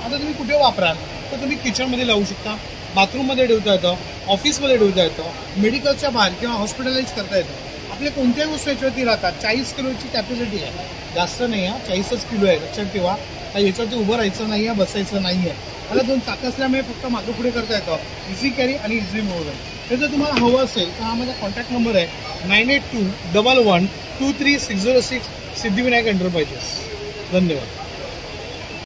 आता तुम्ही कुठे वापराल तर तुम्ही किचनमध्ये लावू शकता, बाथरूममध्ये ठेवता येतं, ऑफिसमध्ये ठेवता येतं, मेडिकलच्या बाहेर किंवा हॉस्पिटलाइज करता येतं. आपल्या कोणत्याही वस्तू याच्यावरती राहतात. 40 किलोची कॅपॅसिटी आहे. जास्त नाही आहे 40च किलो आहे. लक्षात ठेवा याच्यावरती उभं राहायचं नाही आहे बसायचं नाही आहे. त्याला 2 चाकं असल्यामुळे फक्त मागं पुढे करता येतं. इझी कॅरी आणि इझी मूव्ह. हे जर तुम्हाला हवं असेल तर हा माझा कॉन्टॅक्ट नंबर आहे 9821123606 सिद्धिविनायक एंटरप्राइजेस. धन्यवाद.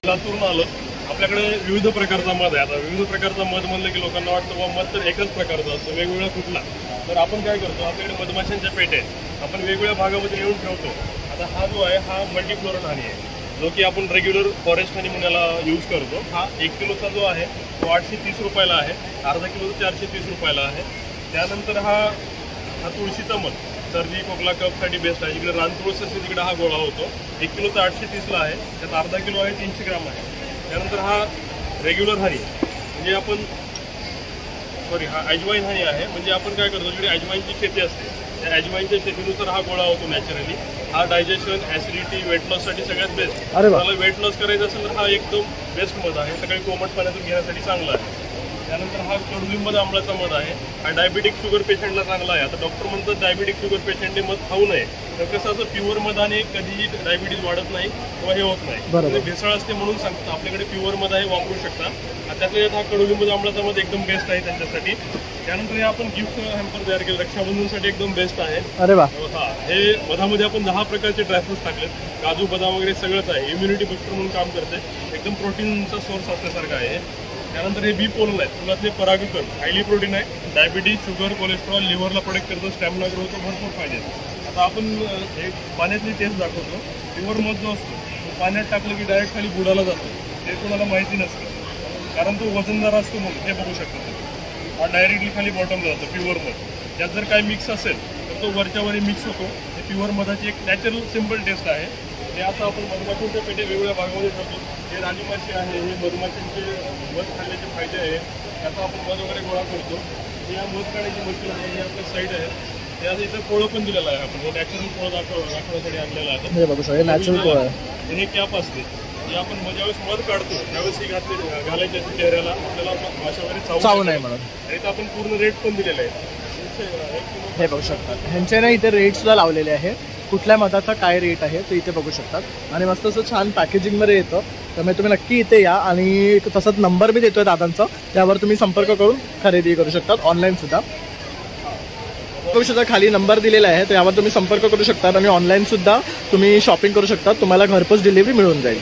लातूरून आलो. आपल्याकडे विविध प्रकारचा मध आहे. आता विविध प्रकारचा मध म्हणलं की लोकांना वाटतं बाबा मध तर एकच प्रकारचा असतो वेगवेगळा कुठला. तर आपण काय करतो आपल्याकडे मधमाशांच्या पेट्या आहेत आपण वेगवेगळ्या भागामध्ये येऊन ठेवतो. आता हा जो आहे हा मल्टीफ्लोरल हनी आहे, जो की आपण रेग्युलर फॉरेस्ट हनी म्हणून याला यूज करतो. हा 1 किलोचा जो आहे तो 830 रुपयाला आहे, अर्धा किलो 430 रुपयाला आहे. त्यानंतर हा तुळशीचा मध सर्दी खोकला कफसाठी बेस्ट आहे. जिकडे रानतुळस असते तिकडे हा गोळा होतो. 1 किलोचा 830ला आहे, त्यात अर्धा किलो आहे 300 ग्राम आहे. त्यानंतर हा रेग्युलर हनी म्हणजे आपण हा अजवाईन हनी आहे. म्हणजे आपण काय करतो, जिकडे अजवाईनची शेती असते त्या अजवाईनच्या शेतीनुसार हा गोळा होतो नॅचरली. हा डायजेशन ॲसिडिटी वेट लॉससाठी सगळ्यात बेस्ट. मला वेट लॉस करायचं असेल तर हा एकदम बेस्ट मध आहे, सकाळी कोमट पाण्यातून घेण्यासाठी चांगला आहे. त्यानंतर हा कडुलिंब आंबळाचा मध आहे, हा डायबिटिक शुगर पेशंटला चांगला आहे. आता डॉक्टर म्हणतात डायबिटिक शुगर पेशंटने मध खाऊ नये, तर कसं असं प्युअर मधाने कधीही डायबिटीज वाढत नाही किंवा हे होत नाही. भेसळ असते म्हणून सांगतात. आपल्याकडे प्युअर मध आहे, वापरू शकता. त्यातल्या हा कडुलिंब आंबळाचा मध एकदम बेस्ट आहे त्यांच्यासाठी. त्यानंतर हे आपण गिफ्ट हॅम्पर तयार केलं, रक्षाबंधनसाठी एकदम बेस्ट आहे. अरे वा. हा, हे मधामध्ये आपण 10 प्रकारचे ड्रायफ्रूट्स टाकलेत, काजू बदाम वगैरे सगळंच आहे. इम्युनिटी बुस्टर म्हणून काम करते, एकदम प्रोटीनचा सोर्स असल्यासारखं आहे. त्यानंतर हे बी पोलन आहे, फुलातले परागकण, हायली प्रोटीन आहे, डायबिटीज शुगर कोलेस्ट्रॉल लिव्हरला प्रोटेक्ट करतो, स्टॅमिना ग्रोथ भरपूर फायदे. आता आपण एक पाण्यातली टेस्ट दाखवतो. प्युअर मध जो असतो तो पाण्यात टाकलं की डायरेक्ट खाली बुडाला जातो, ते कोणाला माहिती नसतं कारण तो वजनदार असतो म्हणून. हे बघू शकतो, हा डायरेक्टली खाली बॉटमला जातो प्युअर मध. त्यात जर काही मिक्स असेल तर तो वरच्यावरी मिक्स होतो. हे प्युअर मधाची एक नॅचरल सिम्पल टेस्ट आहे. हे आता आपण मधमाशांच्या पेटे वेगवेगळ्या भागामध्ये ठेवतो. हे राणी माशी आहे, हे मधमाशांचे मध खाल्ल्याचे फायदे आहेत. त्याचा आपण मध वगैरे गोळा करतो. हे या मध काढायची मशीन आहे, हे आपल्या साईड आहे. त्यात इथं पोळं पण दिलेलं आहे. आपण हे नॅचरल पोळं दाखवण्यासाठी आणलेलं आहे. नॅचरल पोळं आहे. हे कॅप असते, हे आपण ज्यावेळेस मध काढतो त्यावेळेस ही घालायची असते चेहऱ्याला, आपल्याला माशा वगैरे चावू नये म्हणून. आणि इथं आपण पूर्ण रेट पण दिलेले आहे. हे बघू शकतात. ह्यांचे ना इथे रेट सुद्धा लावलेले आहे, कुठल्या मधाचा काय रेट आहे ते इथे बघू शकतात. आणि मस्त असं छान पॅकेजिंगमध्ये येतं. त्यामुळे तुम्ही नक्की इथे या. आणि तसंच नंबर बी देतोय दादांचा, त्यावर तुम्ही संपर्क करून खरेदी करू शकतात. ऑनलाईन सुद्धा बघू शकता, खाली नंबर दिलेला आहे, त्यावर तुम्ही संपर्क करू शकतात. आणि ऑनलाईन सुद्धा तुम्ही शॉपिंग करू शकतात, तुम्हाला घरपोच डिलिव्हरी मिळून जाईल.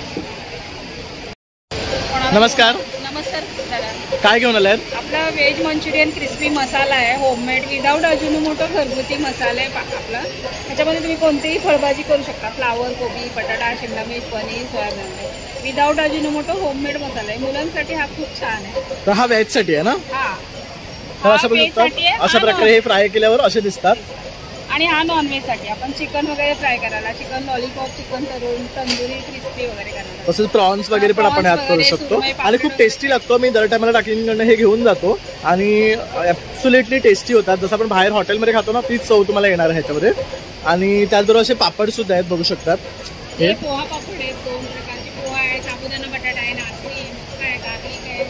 नमस्कार. नमस्कार दादा. काय घेऊन आलाय? आपला व्हेज मंचुरियन क्रिस्पी मसाला आहे, होममेड विदाऊट अजिनोमोटो घरगुती मसाला आहे आपला. त्याच्यामध्ये तुम्ही कोणतीही फळभाजी करू शकता, फ्लावर, कोबी, बटाटा, शिमला मिर्च, paneer, soybean. Without Ajinomoto homemade masala आहे. मुलांसाठी हा खूप छान आहे. तर हा व्हेजसाठी आहे ना? हा. तर अशा अशा प्रकारे हे फ्राय केल्यावर असे दिसतात. आणि हा नॉनव्हेजसाठी आपण चिकन वगैरे फ्राय करायला, chicken lollipop, chicken tandoori crispy वगैरे करायला. तसंच प्रॉन्स वगैरे पण आपण ऍड करू शकतो. आणि खूप टेस्टी लागतो. मी दर टायमाला टाकीकडनं हे घेऊन जातो आणि ॲब्सोल्युटली टेस्टी होतात. जसं आपण बाहेर हॉटेलमध्ये खातो ना, तीच चव तुम्हाला येणार आहे ह्याच्यामध्ये. आणि त्याचबरोबर असे पापड सुद्धा आहेत, बघू शकतात. हे पोहा पापड आहेत, 2 प्रकारचे पोहा आहे, साबुदाणा बटाटा आहे, नाचणी काय गार्लिक आहे,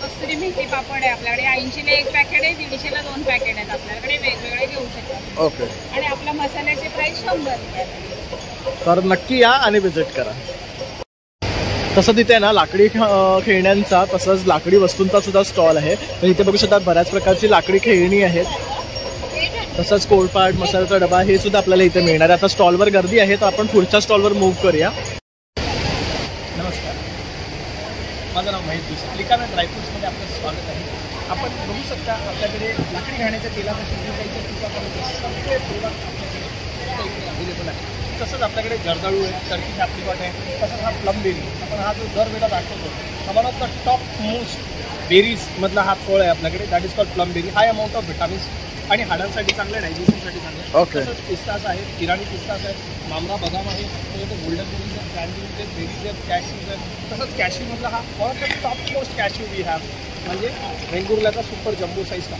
कस्तुरी मेथी पापड आहे. आपल्याकडे 80ला 1 पॅकेट आहे, 150ला 2 पॅकेट आहेत. आपल्याकडे वेगवेगळे घेऊ शकतात. ओके. आणि आपल्या मसाल्याचे प्राइस 100 रुपये. तर नक्की या आणि व्हिजिट करा. तसं तिथे ना लाकडी खेळण्यांचा तसंच लाकडी वस्तूंचा सुद्धा स्टॉल आहे. तर इथे बघू शकतात बऱ्याच प्रकारची लाकडी खेळणी आहेत. तसंच कोळपाट, मसाल्याचा डबा हे सुद्धा आपल्याला इथे मिळणार आहे. आता स्टॉलवर गर्दी आहे, तर आपण पुढच्या स्टॉलवर मूव्ह करूया. नमस्कार, माझं नाव महेश जोशी. लिकाना ड्रायफ्रुट्समध्ये आपलं स्वागत आहे. आपण बघू शकता आपल्याकडे लाकडी घाण्याच्या तेलापासून सगळे प्रोडक्ट आपल्याकडे अवेलेबल आहे. तसंच आपल्याकडे जर्दाळू आहे, टर्की ॲप्रिकॉट आहे, तसंच हा प्लम बेरी. आपण हा जो दरवेळेला दाखवतो हा one of the top most बेरीजमधला हा फळ आहे आपल्याकडे, that is called plum berry. High amount of vitamins आणि हाडांसाठी चांगलं, डायजेशनसाठी चांगलं. तसंच पिस्तास आहे, इराणी पिस्तास आहे, मामरा बदाम आहे, त्याच्यात गोल्डन बेरीज आहेत, क्रॅनबेरीज आहेत, बेरीज आहेत, कॅश्यूज आहेत. तसंच कॅश्यूमधला हा one of the top most cashew we have, म्हणजे वेंगुर्ल्याचा सुपर जम्बो साईज का,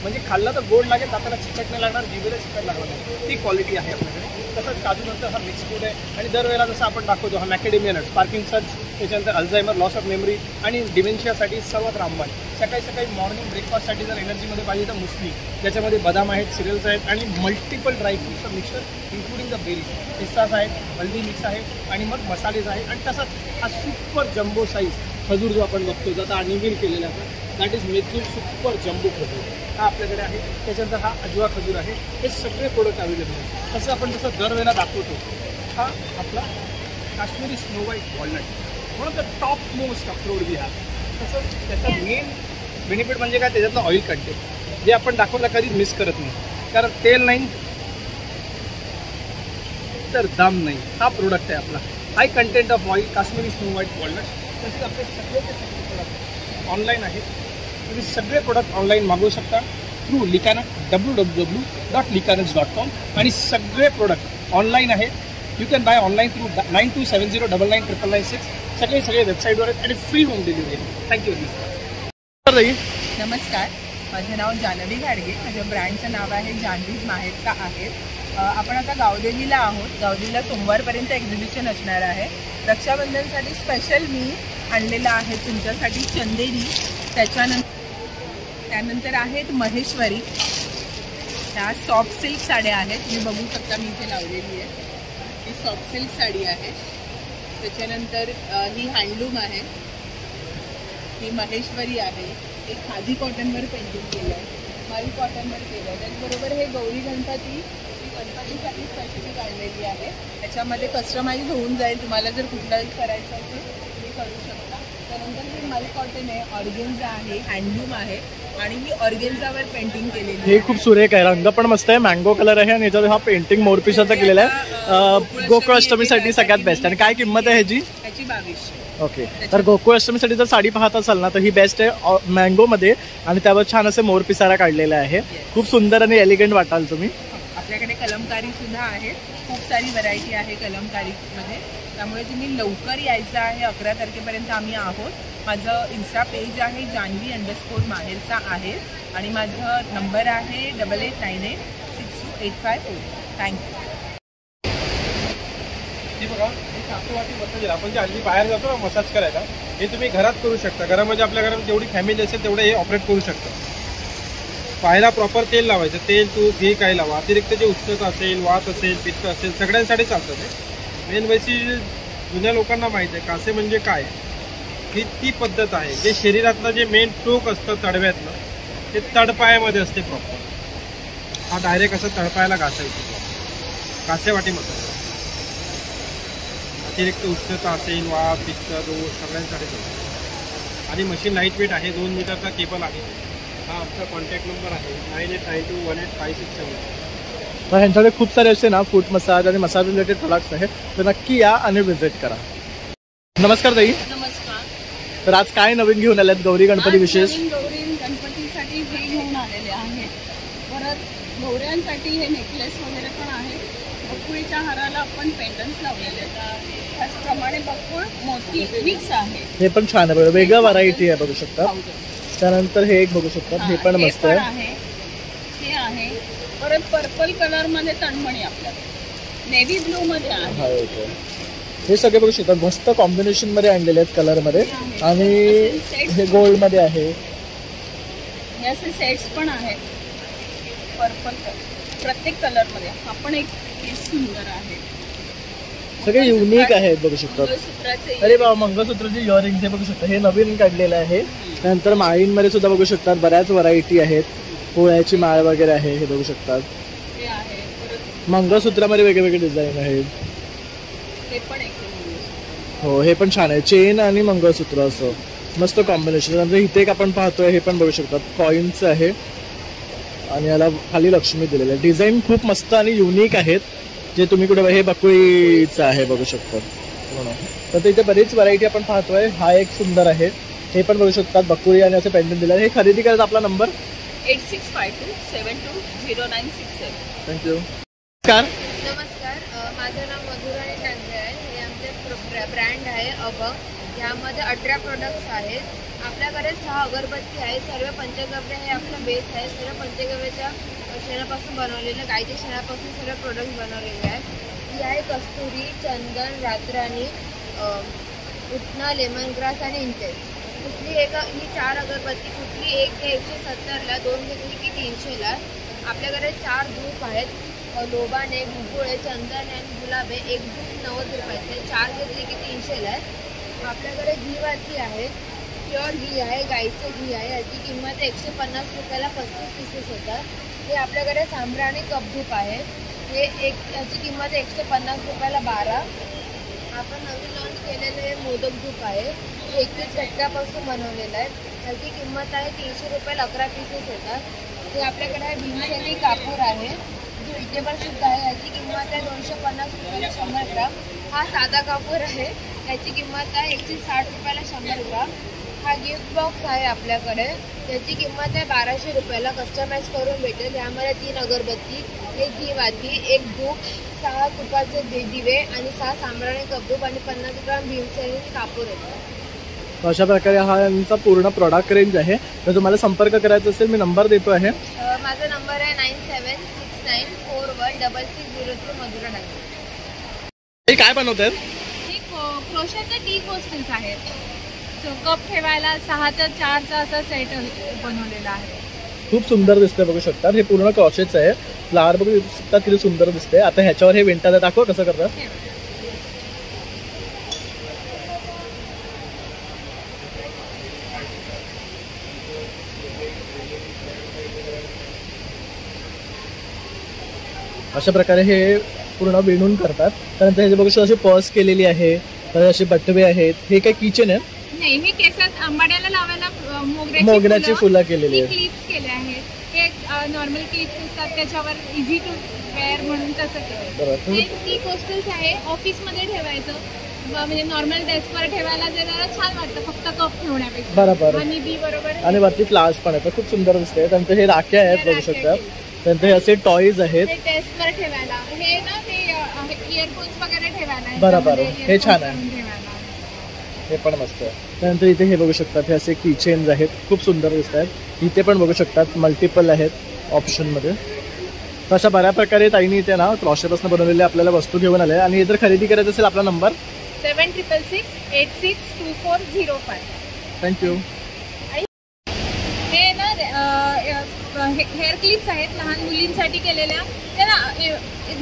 म्हणजे खाल्ला तर गोड लागेल, दाताला चिकट नाही लागणार, जिभेला चिकट लागणार नाही, ती क्वालिटी आहे आपल्याकडे. तसंच काजूनंतर हा मिक्स फूड आहे. आणि दरवेळेला जसं आपण दाखवतो हा मॅकेडेमिया नट्स, पार्किन्सन्स, त्याच्यानंतर अल्झायमर, लॉस ऑफ मेमरी आणि डिमेन्शियासाठी सर्वात रामबाण. सकाळी सकाळी मॉर्निंग ब्रेकफास्टसाठी जर एनर्जीमध्ये पाहिजे तर मुस्ली, ज्याच्यामध्ये बदाम आहेत, सिरियल्स आहेत आणि मल्टिपल ड्रायफ्रूट्सचं मिक्सर इन्क्लुडिंग द बेरीज, पिस्तास आहेत, हल्दी मिक्स आहे आणि मग मसालेज आहेत. आणि तसंच हा सुपर जम्बो साईज खजूर जो आपण बघतो, जो आता अनिविल केलेला आहे, दॅट इज मेचूर सुपर जम्बो खजूर, हा आपल्याकडे आहे. त्याच्यानंतर हा अजवा खजूर आहे. हे सगळे प्रोडक्ट अवेलेबल आहेत. तसं आपण जसं दरवेळेला दाखवतो हा आपला Kashmiri snow white walnut, one of the top most अप्रोड वी हॅव. तसंच त्याचा मेन बेनिफिट म्हणजे काय, त्याच्यातलं ऑइल कंटेंट जे आपण दाखवला कधीच मिस करत नाही, कारण तेल नाही तर दाम नाही हा प्रोडक्ट आहे आपला. High content of oil Kashmiri snow white walnut. तसेच आपले सगळे प्रोडक्ट ऑनलाईन आहेत. तुम्ही सगळे प्रोडक्ट ऑनलाईन मागवू शकता थ्रू लिकानट www.likanats.com आणि सगळे प्रोडक्ट ऑनलाईन आहेत. You can buy online through 9270999996. सगळे वेबसाईटवर आहेत आणि फ्री होम डिलिव्हरी आहे. Thank you very much. नमस्कार, माझं नाव जानवी घाडगे. माझ्या ब्रँडचं नाव आहे जान्हवीज माहेरचा आहे. आपण आता गावदेवीला आहोत. गावदेवीला सोमवारपर्यंत एक्झिबिशन असणार आहे. रक्षाबंधनसाठी स्पेशल मी आणलेलं आहे तुमच्यासाठी चंदेरी. त्यानंतर आहेत महेश्वरी. त्या सॉफ्ट सिल्क साड्या आहेत. तुम्ही बघू शकता मी इथे लावलेली आहे. ही सॉफ्ट सिल्क साडी आहे. त्याच्यानंतर ही हँडलूम आहे. ही महेश्वरी आहे. एक खादी कॉटनवर पेंटिंग केलं आहे. मल कॉटनवर केलं आहे. त्याचबरोबर हे गौरी गणपतीसाठी स्पेसिफिक आणलेली आहे. त्याच्यामध्ये कस्टमाइज होऊन जाईल. तुम्हाला जर कुठलाही करायचं असेल तुम्ही करू शकता. त्यानंतर हे मल कॉटन आहे, ऑर्गेन्झा आहे, हँडलूम आहे आणि ही ऑर्गेन्झावर पेंटिंग केलेली आहे. हे खूप सुरेख आहे. रंग पण मस्त आहे. मँगो कलर आहे आणि याच्यावर हा पेंटिंग मोरपिसाचा केलेला आहे. गोकुळ अष्टमीसाठी सगळ्यात बेस्ट. आणि काय किंमत आहे ह्याची? ह्याची 2200. ओके. तर गोकुळ अष्टमीसाठी जर साडी पाहत असाल ना तर ही बेस्ट आहे. मँगोमध्ये आणि त्यावर छान असे मोर पिसारा काढलेला आहे. खूप सुंदर आणि एलिगंट वाटाल तुम्ही. आपल्याकडे कलमकारी सुद्धा आहे. खूप सारी व्हरायटी आहे कलमकारीमध्ये. त्यामुळे तुम्ही लवकर यायचं आहे. 11 तारखेपर्यंत आम्ही आहोत. माझं इन्स्टा पेज आहे जानवी_माहेरचा आहे आणि माझं नंबर आहे 88986285. थँक्यू. हे बघा, हे सासूवाटी मसाज आपण जे हल्ली बाहेर जातो ना मसाज करायला, हे तुम्ही घरात करू शकता. घरामध्ये आपल्या घरात जेवढी फॅमिली असेल तेवढं हे ऑपरेट करू शकता. पाहायला प्रॉपर तेल लावायचं. तेल तूप घी काय लावा. अतिरिक्त जे उष्णता असेल, वात असेल, पित्त असेल सगळ्यांसाठी चालतं ते. मेन वैशिष्ट्य जुन्या लोकांना माहीत आहे कासे म्हणजे काय. ही ती पद्धत आहे जे शरीरातलं जे मेन टोक असतं तडव्यातलं ते तडपायामध्ये असते प्रॉपर. हा डायरेक्ट असं तडपायाला घासायचं. कासेवाटी मसाज. अतिरिक्त उष्णता असेल, वात, पित्त, दोष सगळ्यांसाठी चालतं. आणि मशीन लाईट वेट आहे. 2 मीटरचा केबल आहे. हा आमचा कॉन्टॅक्ट नंबर आहे 9892185677. तर ह्यांच्याकडे खूप सारे असे ना फूट मसाज आणि मसाज रिलेटेड प्रोडक्ट्स आहेत. तर नक्की या आणि व्हिजिट करा. नमस्कार ताई. नमस्कार. तर आज काय नवीन घेऊन आल्यात गौरी गणपती विशेष? गौरी गणपतीसाठी हे घेऊन आलेले आहेत. परत गौऱ्यांसाठी हे नेकलेस वगैरे पण आहे. बकुळीच्या हाराला आपण पेंडन्स लावलेले आहेत. त्याचप्रमाणे बकुळ मोती मिक्स आहे. हे पण छान आहे. वेगळं व्हरायटी आहे बघू शकता. त्यानंतर हे एक बघू शकता. हे पण मस्त आहे. हे आहे. परत पर्पल कलर मध्ये तणमणी आपल्याला नेव्ही ब्लू मध्ये आहे. हे सगळे बघू शकता. मस्त कॉम्बिनेशन मध्ये आणलेले आहेत कलर मध्ये. आणि हे गोल्ड मध्ये आहे. हे असे सेट्स पण आहेत पर्पल प्रत्येक कलर मध्ये. हा पण एक पीस सुंदर आहे. सगळे युनिक आहेत बघू शकता. अरे बाबा, मंगळसूत्राचे इयरिंग हे बघू शकता. हे नवीन काढलेलं आहे. त्यानंतर माळींमध्ये सुद्धा बघू शकतात बऱ्याच व्हरायटी आहेत. पोळ्याची माळ वगैरे आहे हे बघू शकतात. मंगळसूत्रामध्ये वेगवेगळे डिझाईन आहेत. हो, हे पण छान आहे. चेन आणि मंगळसूत्र असं मस्त कॉम्बिनेशन. नंतर इथे एक आपण पाहतोय हे पण बघू शकतात. कॉईनचं आहे आणि याला खाली लक्ष्मी दिलेलं आहे. डिझाईन खूप मस्त आणि युनिक आहेत. जे तुम्ही कुठे हे बकुळीचं आहे बघू शकता. तर इथे बरीच व्हरायटी आपण पाहतोय. हा एक सुंदर आहे. हे पण बघू शकतात बकुळी आणि असं पेंडंट दिलं. हे खरेदी करायचा आपला नंबर 8652720967. थँक्यू. नमस्कार, माझं नाव मधुराणी टांगे आहे. हे आमचे ब्रँड आहे अभंग. यामध्ये 18 प्रोडक्ट्स आहेत. आपल्याकडे 6 अगरबत्ती आहेत. सर्व पंचगव्य हे आपलं बेस आहे. सर्व पंचगव्याच्या शेणापासून बनवलेलं, गाईच्या शेणापासून सर्व प्रोडक्ट्स बनवलेले आहेत. ही आहे कस्तुरी, चंदन, रातराणी, उटना, लेमन ग्रास आणि इंटेन्स. कुठली ही 4 अगरबत्ती कुठली एक 170ला, 2 घेतली की 300ला. आपल्याकडे 4 धूप आहेत. लोबाने, गुगुळे, चंदन आणि गुलाबे. एक धूप 90 रुपयाचे. 4 घेतली की 300ला आहे. आपल्याकडे घीवाती आहे. प्युअर घी आहे. गाईचं घी आहे. याची किंमत 150 रुपयाला 35 पीसेस होतात. हे आपल्याकडे सांब्राणी कपधूप आहे. हे याची किंमत 150 रुपयाला 12. आपण नवीन लॉन्च केलेलं हे मोदक धूप आहे. 21 चटक्यापासून बनवलेलं आहे. त्याची किंमत आहे 300 रुपयाला 11 पीसेस होतात. हे आपल्याकडे भीमसेनी कापूर आहे. इटेबल सुद्धा आहे. याची किंमत आहे 250 रुपयाला 100 ग्राम. हा साधा कापूर आहे, याची किंमत आहे 160 रुपयाला 100 ग्राम. हा गिफ्ट बॉक्स आहे आपल्याकडे, त्याची किंमत आहे 1200 रुपयाला. कस्टमाइज करून भेटेल. यामध्ये 3 अगरबत्ती, 1 घीवाती, 1 धूप, 6 तुपाचे दिवे आणि 6 सांब्राणी कपूर आणि 50 ग्राम भीमसेनी कापूर येतो. अशा प्रकारे हा यांचा पूर्ण प्रोडक्ट रेंज आहे. तर तुम्हाला संपर्क करायचा असेल मी नंबर देतो आहे. माझा नंबर आहे 9769416603 मधुरा डायरी. हे काय बनवतात? हे क्रोशाचे टी कोस्टल्स आहेत. कप ठेवायला 6चा 4चा असा सेट बनवलेला आहे. खूप सुंदर दिसतंय बघू शकता. हे पूर्ण क्रॉशेच आहे. फ्लावर बघू शकता किती सुंदर दिसते. आता ह्याच्यावर हे विंटा दाखव कसं करतात. अशा प्रकारे हे पूर्ण विणून करतात. त्यानंतर हे बघू शकता अशी पर्स केलेली आहे, तर असे बटवे आहेत. हे काय किचन आहे? नाही, हे केसात आंबाड्याला लावायला मोगऱ्याची फुलं केलेली आहेत. क्लिप्स केले आहेत. हे नॉर्मल क्लिप्स असतात, त्याच्यावर इझी टू वेअर म्हणून तसं केलं. हे टी कोस्टल्स आहे, ऑफिसमध्ये ठेवायचं म्हणजे नॉर्मल डेस्कवर ठेवायला जरा छान वाटतं फक्त कप ठेवण्यापेक्षा. बरोबर. आणि बी बरोबर आणि वरती फ्लावर्स पण आहेत, खूप सुंदर दिसते. त्यानंतर हे राख्या आहेत बघू शकता. त्यानंतर हे असे टॉयज आहेत डेस्कवर ठेवायला. हे ना ते इयरफोन्स वगैरे ठेवायला. बरोबर, हे छान आहे. हे पण मस्त आहे. त्यानंतर इथे हे बघू शकतात हे असे किचेन्स आहेत, खूप सुंदर दिसत आहेत. इथे पण बघू शकतात मल्टिपल आहेत ऑप्शनमध्ये. तर अशा बऱ्या प्रकारे ताईंनी इथे ना क्रॉशेपासून बनवलेल्या आपल्याला वस्तू घेऊन आल्या. आणि जर खरेदी करायचं असेल आपला नंबर 7666862405. थँक्यू. हे ना हेअर क्लिप्स आहेत लहान मुलींसाठी केलेल्या. ते ना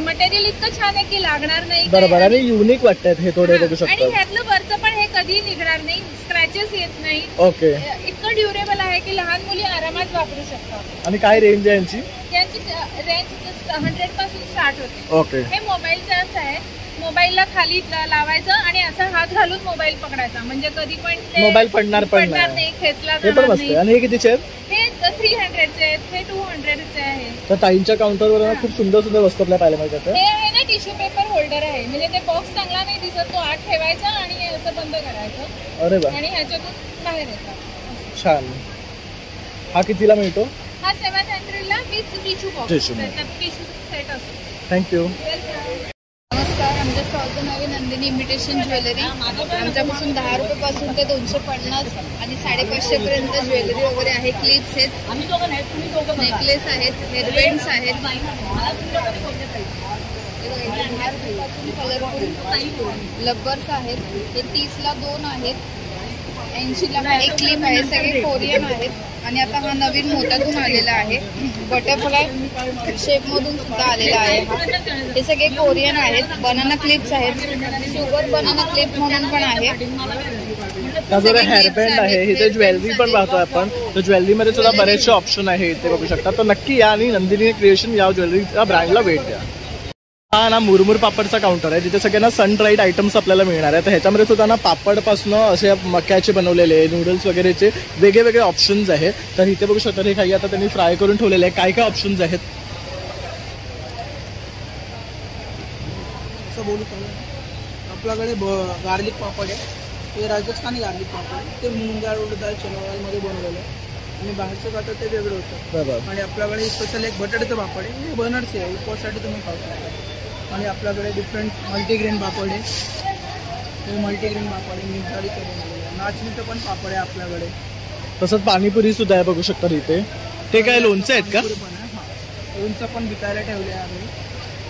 मटेरियल इतकं छान आहे की लागणार नाही. बरोबर. आणि युनिक वाटतात हे थोडे बघू शकता. आणि ह्यातलं वरचं पण हे कधी निघणार नाही, स्क्रॅचेस येत नाही. ओके. इतकं ड्युरेबल आहे की लहान मुली आरामात वापरू शकतात. आणि काय रेंज आहे यांची? यांची रेंज 100 पासून स्टार्ट होते. ओके. हे मोबाईलचाच आहे. मोबाईलला खाली लावायचं आणि असा हात घालून मोबाईल पकडायचा, म्हणजे कधी पण मोबाईल पडणार नाही, खेचला हे पण मस्त आहे. आणि हे कितीचे आहेत? हे 300चे आहेत, हे 200चे आहे. तर ताईंच्या काउंटरवर खूप सुंदर सुंदर वस्तू आपल्याला पाहायला मिळतात. हे आहे ना टिश्यू पेपर होल्डर आहे, म्हणजे ते बॉक्स चांगला नाही दिसत, तो आत ठेवायचा आणि असं बंद करायचं. अरे वा. आणि ह्याच्यातून बाहेर येतात. छान. हा कितीला मिळतो? हा 700ला with tissue box, tissue set असतो. थँक्यू. नमस्कार. आमच्या स्टॉलचं नाव आहे नंदिनी इमिटेशन ज्वेलरी. आमच्यापासून 10 रुपयापासून ते 250 आणि 550 पर्यंत ज्वेलरी वगैरे आहे. क्लिप्स आहेत, नेकलेस आहेत, हेअरबँड्स आहेत. कलरफुल लब्बर्स आहेत. हे 30ला 2 आहेत, 80ला 1 क्लिप आहे. सगळे कोरियन आहेत. आणि आता हा नवीन मोत्यातून आलेला आहे, बटरफ्लाय शेपमधून सुद्धा आलेला आहे. हे सगळे कोरियन आहेत. बनाना क्लिप्स आहेत, शुगर बनाना क्लिप म्हणून पण आहे. हेअरबँड आहे. इथे ज्वेलरी पण पाहतो आपण. तर ज्वेलरीमध्ये सुद्धा बरेचसे ऑप्शन आहे इथे बघू शकता. तर नक्की या आणि नंदिनी क्रिएशन या ज्वेलरीच्या ब्रँडला भेट द्या. हा ना मुरमुर पापडचा काउंटर आहे, जिथे सगळे ना सन ड्राईड आयटम्स आपल्याला मिळणार आहे. तर ह्याच्यामध्ये सुद्धा ना पापडपासून असे मक्याचे बनवलेले नूडल्स वगैरेचे वेगळे वेगळे ऑप्शन्स आहेत. तर इथे बघू शकता हे काही आता त्यांनी फ्राय करून ठेवलेले आहे. काय काय ऑप्शन्स आहेत असं बोलू का? आपल्याकडे गार्लिक पापड आहे, ते राजस्थानी गार्लिक पापड, ते मूग डाळ उडीद डाळ चना डाळमध्ये बनवलेलं आहे. आणि बाहेरचं खातं ते वेगळं होतं. आणि आपल्याकडे स्पेशल एक बटाट्याचं पापड आहे, हे बनर्स आहे, उपवासाठी तुम्ही खाऊ शकता. आणि आपल्याकडे डिफरंट मल्टीग्रेन पापड आहे, हे मल्टीग्रेन पापड आहे, मिरसाळीचं बनवलेलं आहे. नाचणीचं पण पापड आहे आपल्याकडे. तसंच पाणीपुरी सुद्धा आहे बघू शकता इथे. ते काय लोणचं आहेत का? लोणचं पण विकायला ठेवले आहे.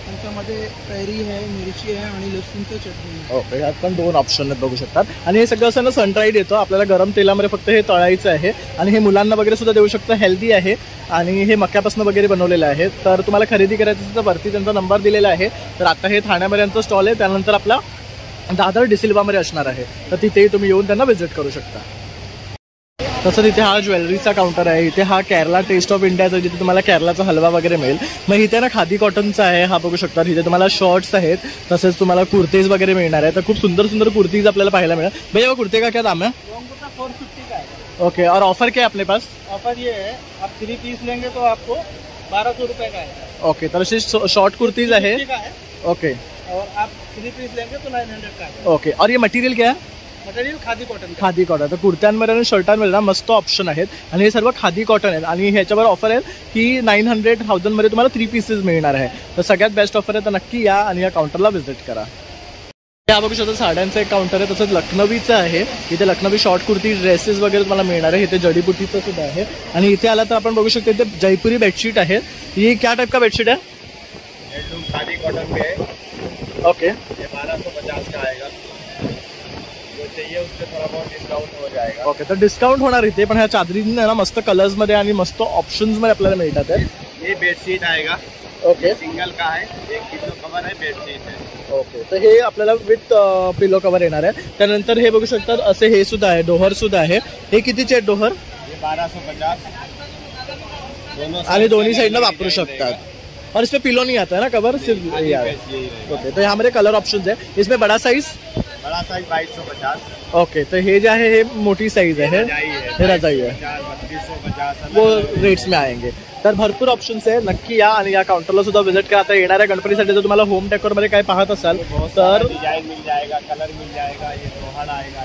त्याच्यामध्ये कैरी आहे, मिरची आहे आणि लसूणचं चटणी आहे. ओके. ह्यात पण 2 ऑप्शन आहेत बघू शकतात. आणि हे सगळं असं ना सनड्राईड येतं, आपल्याला गरम तेलामध्ये फक्त हे तळायचं आहे. आणि हे मुलांना वगैरे सुद्धा देऊ शकतं, हेल्दी आहे. आणि हे मक्यापासून वगैरे बनवलेलं आहे. तर तुम्हाला खरेदी करायचं असेल तर वरती त्यांचा नंबर दिलेला आहे. तर आता हे ठाण्यामध्ये यांचं स्टॉल आहे, त्यानंतर आपला दादर डिसिल्वामध्ये असणार आहे. तर तिथेही तुम्ही येऊन त्यांना व्हिजिट करू शकता. तसंच इथे हा ज्वेलरीचा काउंटर आहे. इथे हा केरला टेस्ट ऑफ इंडियाचा, जिथे तुम्हाला केरलाचा हलवा वगैरे मिळेल. मग इथे ना खादी कॉटनचा आहे, हा बघू शकता. इथे तुम्हाला शॉर्ट्स आहेत, तसेच तुम्हाला कुर्तीज वगैरे मिळणार आहे. तर खूप सुंदर सुंदर कुर्तीज आपल्याला पाहायला मिळेल. भैया वो कुर्ते का क्या दाम है? 450 का है. ओके. और ऑफर क्या है अपने पास? ऑफर ये है, आप 3 पीस लेंगे तो आपको 1200 रुपये का है. ओके, तर अशी शॉर्ट कुर्तीज आहे. ओके, और आप 3 पीस लेंगे तो 900 का है. ओके. और ये मटेरियल क्या है? Material khadi cotton. Khadi cotton. तर कुर्त्यांमध्ये आणि शर्टांमध्ये ना मस्त ऑप्शन आहेत आणि हे सर्व खादी कॉटन आहेत आणि ह्याच्यावर ऑफर आहे की 900,000 मध्ये तुम्हाला 3 पीसेस मिळणार आहे. तर सगळ्यात बेस्ट ऑफर आहे, तर नक्की या आणि या काउंटरला व्हिजिट करा. या बघू शकता साड्यांचं एक काउंटर आहे, तसंच लखनवीचं आहे. इथे लखनवी शॉर्ट कुर्ती, ड्रेसेस वगैरे तुम्हाला मिळणार आहे. इथे जडीबुटीचं सुद्धा आहे. आणि इथे आला तर आपण बघू शकतो इथे जयपुरी बेडशीट आहे. ही क्या टाइप का बेडशीट है? खादी कॉटन पे है. ओके, ये 1250 का आएगा. जो चाहिए उससे थोड़ा बहुत डिस्काउंट हो जाएगा. ओके, तर डिस्काउंट होणार इथे. पण ह्या चादरींना ना मस्त कलर्स मध्ये आणि मस्त ऑप्शन्स मध्ये आपल्याला मिळतात. ये बेडशीट आएगा. ओके, सिंगल का है, 1 किलो कवर है, बेडशीट है. ओके, तर हे आपल्याला विथ पिलो कवर येणार आहे. त्यानंतर हे बघू शकतात असे हे सुद्धा आहे, डोहर सुद्धा आहे. हे कितीचे आहेत डोहर? ये 1250. आणि दोन्ही साइडला वापरू शकतात. और इसमें पिलो नहीं आता है ना, कवर सिर्फ ये है. ओके, तो यहाँ कलर ऑप्शंस है. इसमें बड़ा साइज 2250. ओके, तो हे जे आहे हे मोठी साईज आहे, हे रजाई आहे, 3250 वो रेट्स में आएंगे. तर भरपूर ऑप्शन्स आहे. नक्की या आणि या काउंटरला सुद्धा व्हिजिट करा. आता येणाऱ्या गणपतीसाठी जर तुम्हाला होम डेकोर मध्ये काय पाहत असाल तर डिजाइन मिल जाएगा, कलर मिल जाएगा. ये रोहन आएगा.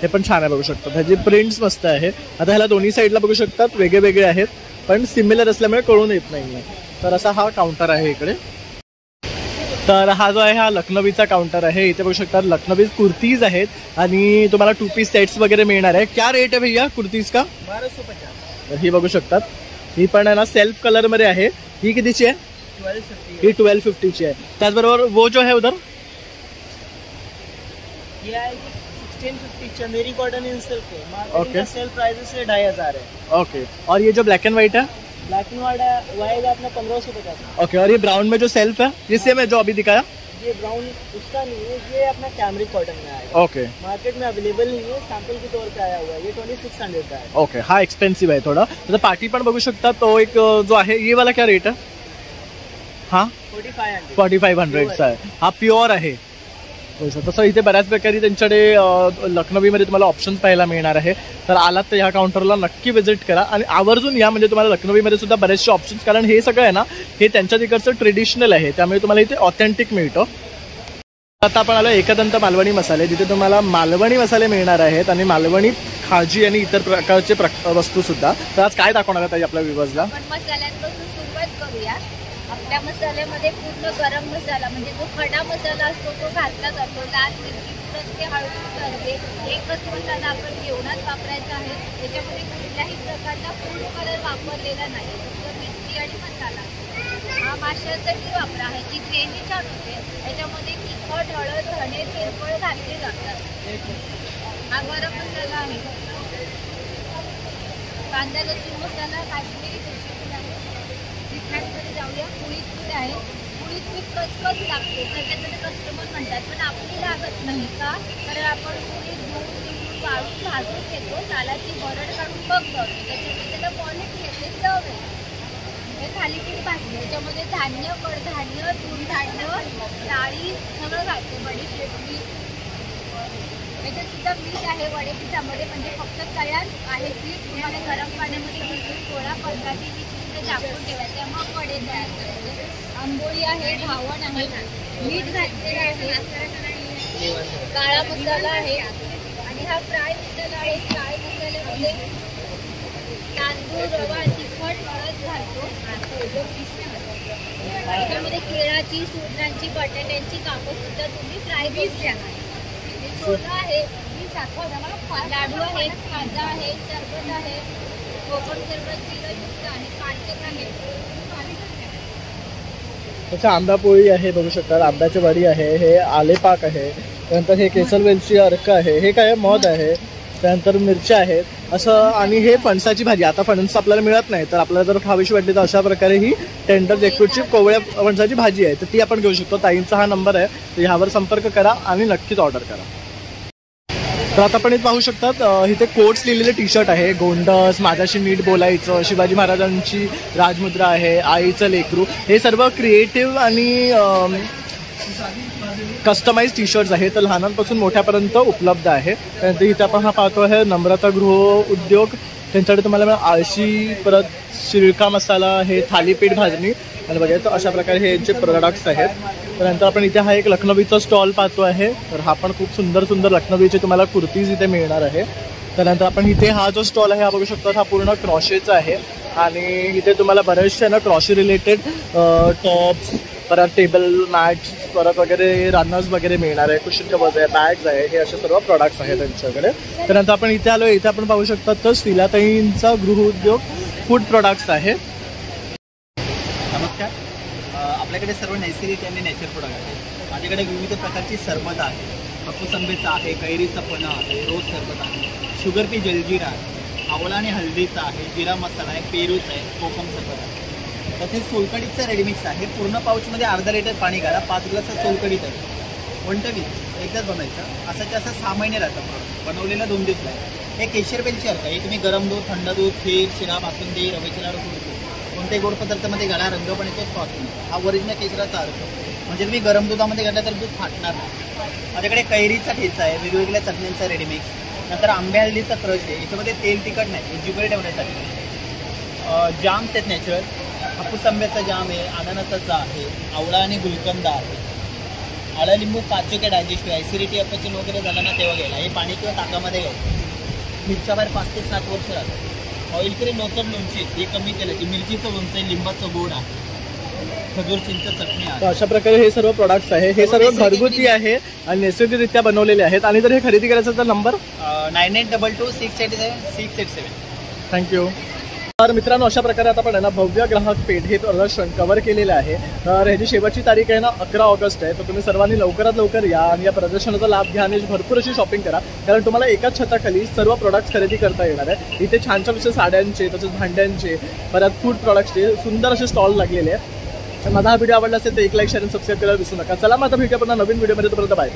हे पण छान आहे, बघू शकतो. ह्याची प्रिंट्स मस्त आहे. आता ह्याला दोन्ही साईडला बघू शकतात वेगळे वेगळे आहेत, पण सिमिलर असल्यामुळे कळून येत नाही. तर असा हा काउंटर आहे इकडे. तर हा जो आहे हा लखनवीचा काउंटर आहे. इथे बघू शकता लखनवी कुर्तीज आहेत आणि तुम्हाला 2 पीस सेट्स वगैरे मिळणार आहे. क्या रेट आहे भैया कुर्तीज का? 1250. तर ही बघू शकतात. ही पण आहे ना सेल्फ कलर मध्ये आहे. ही कितीची आहे? 1250. ही 1250 ची आहे. त्याचबरोबर वो जो है उधर ये आएगी 1650 चंदेरी कॉटन इन सिल्क है. ओके. मार्केट का सेल प्राइस से 2500 है. ओके. और ये जो ब्लैक एंड व्हाइट है? ब्लैक एंड व्हाइट आएगा अपना 1550. ओके. और ये ब्राउन में जो सेल्फ है ये सेम है जो अभी दिखाया? ये ब्राउन उसका नहीं है, ये अपना कैमरिक कॉटन में आएगा. ओके. मार्केट में अवेलेबल नहीं है, सैंपल के तौर पे आया हुआ है. ये 2600 का है. ओके. हा एक्सपेन्सिव्ह आहे थोडा. तर पार्टी पण बघू शकता. तो एक जो आहे ये वाला क्या रेट है? हा 4500 चा आहे. हा प्युअर आहे. तसं इथे बऱ्याच प्रकारे त्यांच्याकडे लखनवीमध्ये तुम्हाला ऑप्शन्स पाहायला मिळणार आहे. तर आलात तर ह्या काउंटरला नक्की व्हिजिट करा आणि आवर्जून या. म्हणजे तुम्हाला लखनवीमध्ये सुद्धा बरेचसे ऑप्शन्स, कारण हे सगळं आहे ना हे त्यांच्या तिकडचं ट्रेडिशनल आहे, त्यामुळे तुम्हाला इथे ऑथेंटिक मिळतं. आता आपण आलो एकदंत मालवणी मसाले, जिथे तुम्हाला मालवणी मसाले मिळणार आहेत आणि मालवणी खाजी आणि इतर प्रकारचे वस्तू सुद्धा. तर आज काय दाखवणार आहे आपल्या व्ह्युअर्सला? आपण मसाल्यांपासून सुरुवात करूया. आपल्या मसाल्यामध्ये पूर्ण गरम मसाला म्हणजे जो खडा मसाला असतो तो घातला जातो. लाल मिरची असते, हळद असते. एकच मसाला आपण जेवणात वापरायचा आहे. त्याच्यामध्ये कुठल्याही प्रकारचा फूड कलर वापरलेला नाही, फक्त मिरची आणि मसाला. हा माशासाठी वापरा आहे, जी ग्रेव्ही छान होते. त्याच्यामध्ये तिखट, हळद, धणे, तेलफळ घातले जातात. हा गरम मसाला आहे. कांदा लसूण मसाला, काश्मीरी मिरची आहे. तिखटमध्ये जाऊया. पुळीत पीठ आहे. पुळीत पीठ कचकच लागते, सगळ्याकडे कस्टमर म्हणतात, पण आपली लागत नाही का? कारण आपण पुळीत धुवून वाळून भाजून घेतो, सालाची भरड काढून बघतो, त्याच्यामध्ये त्याला क्वालिटी येते, चव आहे. हे थालीपीठ भाजले, त्याच्यामध्ये धान्य, कडधान्य, तूरधान्य, डाळी सगळं घालते. बडीशेप, मीठ, त्याच्यात सुद्धा मीठ आहे वडेपीठामध्ये. म्हणजे फक्त तयार आहे पीठ. तुम्हाला गरम पाण्यामध्ये भिजून थोडा 15 ते 20 मिनिटं झाकून ठेवायचे, मग वडे तयार करायचे. आंबोळी आहे, घावण आहे, मीठ घातलेलं आहे, काळा मसाला आहे आणि हा फ्राय मसाला आहे. फ्राय मसाल्यामध्ये तांदूळ, रवा, तिखट, हळद घालतो. त्याच्यामध्ये केळाची, सुरणांची, बटाट्यांची कापं सुद्धा तुम्ही फ्राय करू शकता. सोला आहे, लाडू आहे, खाजा आहे, सरबत आहे, कोकण सरबत, जिरंयुक्त आहे, कांचक आहे. त्याचा आंबा पोळी आहे, बघू शकता. आंब्याची वडी आहे, हे आले पाक आहे, त्यानंतर हे केसर वेलची अर्क आहे, हे काय मध आहे, त्यानंतर मिरच्या आहेत असं. आणि हे फणसाची भाजी. आता फणस आपल्याला मिळत नाही, तर आपल्याला जर खावीशी वाटली तर अशा प्रकारे ही टेंडर जॅकफ्रूटची कोवळ्या फणसाची भाजी आहे, तर ती आपण घेऊ शकतो. ताईंचा हा नंबर आहे, तर ह्यावर संपर्क करा आणि नक्कीच ऑर्डर करा. तर आता आपण इथे पाहू शकतात इथे कोट्स लिहिलेले टी शर्ट आहे. गोंडस, माझ्याशी नीट बोलायचं, शिवाजी महाराजांची राजमुद्रा आहे, आईचं लेकरू, हे सर्व क्रिएटिव्ह आणि कस्टमाइज टी शर्ट्स आहे. तर लहानांपासून मोठ्यापर्यंत उपलब्ध आहे. त्यानंतर इथे आपण हा पाहतो आहे नम्रता गृह उद्योग त्यांच्याकडे तुम्हाला आळशी, परत शिळका मसाला, हे थालीपीठ भाजणी आणि बघा तर अशा प्रकारे हे जे प्रोडक्ट्स आहेत. त्यानंतर आपण इथे हा एक लखनवीचा स्टॉल पाहतो आहे. तर हा पण खूप सुंदर सुंदर लखनवीचे तुम्हाला कुर्तीज इथे मिळणार आहे. त्यानंतर आपण इथे हा जो स्टॉल आहे हा बघू शकतो, हा पूर्ण क्रॉशेचा आहे आणि इथे तुम्हाला बरेचसे ना क्रॉशे रिलेटेड टॉप्स, परत टेबल मॅट्स, परत वगैरे रनर्स वगैरे मिळणार आहे. कुशन कवर्स आहे, बॅग्स आहे, हे असे सर्व प्रॉडक्ट्स आहेत त्यांच्याकडे. त्यानंतर आपण इथे आलो, इथे आपण पाहू शकता तर शिलाताईंचा गृहउद्योग फूड प्रॉडक्ट्स आहे. नमस्कार. आपल्याकडे सर्व नैसर्गिक आणि नॅचरल प्रोडक्ट आहेत. माझ्याकडे विविध प्रकारची सरबत आहे. हापूस आंब्याचा आहे, कैरीचा पन्हा आहे, रोज सरबत आहे, शुगर पी जलजीरा आहे, आवळा आणि हळदीचा आहे, जिरा मसाला आहे, पेरूचा आहे, कोकम सरबत आहे. तसेच सोलकडीचं रेडीमिक्स आहे. पूर्ण पाऊचमध्ये अर्धा लिटर पाणी घाला, 5 ग्लास सोलकडीत आहे. 1 वीक एकदाच बनवायचं. असं असं 6 महिने राहतं प्रोडक्ट. बनवलेलं 2 दिवस आहे. हे केशर बेलची अर्थ आहे. तुम्ही गरम दूध, थंड दूध, खीर, शिरा, बासुंदी, रव्याचे लाडू, कोणत्याही गोड पदार्थामध्ये घाला, रंग पण येतो, स्वाद येतो. हा ओरिजिनल केशराचा अर्थ. म्हणजे तुम्ही गरम दुधामध्ये घातला तर दूध फाटणार नाही. माझ्याकडे कैरीचा ठेचा आहे, वेगवेगळ्या चटण्यांचा रेडीमिक्स. नंतर आंबे हळदीचा क्रश आहे. याच्यामध्ये तेल तिखट नाही, जिभेवर ठेवण्यासाठी. जाम्स आहेत नॅचरल. हापूस आंब्याचा जाम आहे, अननसाचा आहे, आवळा आणि गुलकंद आहे, आळा लिंबू काचू के डायजेस्टिव्ह, ॲसिडिटी अपचन वगैरे झालं ना तेव्हा घ्यायला. हे पाणी किंवा ताकामध्ये घ्यायचं. मिरच्या बाहेर 5 ते 7 वर्ष राहतात. ऑइल क्रीम, लोणचं, लोणची हे कमी केलं की मिरचीचं लोणचं आहे, लिंबाचं गोड आहे, खजूर चिंच चटणी आहे. अशा प्रकारे हे सर्व प्रोडक्ट्स आहे. हे सर्व घरगुती आहे आणि नैसर्गिकरित्या बनवलेले आहेत. आणि जर हे खरेदी करायचं तर नंबर 9822687687. थँक्यू. तर मित्रांनो, अशा प्रकारे आता आपण आहे ना भव्य ग्राहक पेठ हे प्रदर्शन कव्हर केलेलं आहे. तर ह्याची शेवटची तारीख आहे ना 11 ऑगस्ट आहे. तर तुम्ही सर्वांनी लवकरात लवकर या आणि या प्रदर्शनाचा लाभ घ्या आणि भरपूर अशी शॉपिंग करा, कारण तुम्हाला एकाच छताखाली सर्व प्रोडक्ट्स खरेदी करता येणार आहे. इथे छान छान असे साड्यांचे, तसेच भांड्यांचे, परत फूड प्रॉडक्ट्सचे सुंदर असे स्टॉल लागलेले आहेत. माझा हा व्हिडिओ आवडला असेल तर एक लाईक, शेअर आणि सबस्क्राईब करायला विसरू नका. चला मग आता भेटूया पुन्हा नवीन व्हिडिओमध्ये. तोपर्यंत बाय.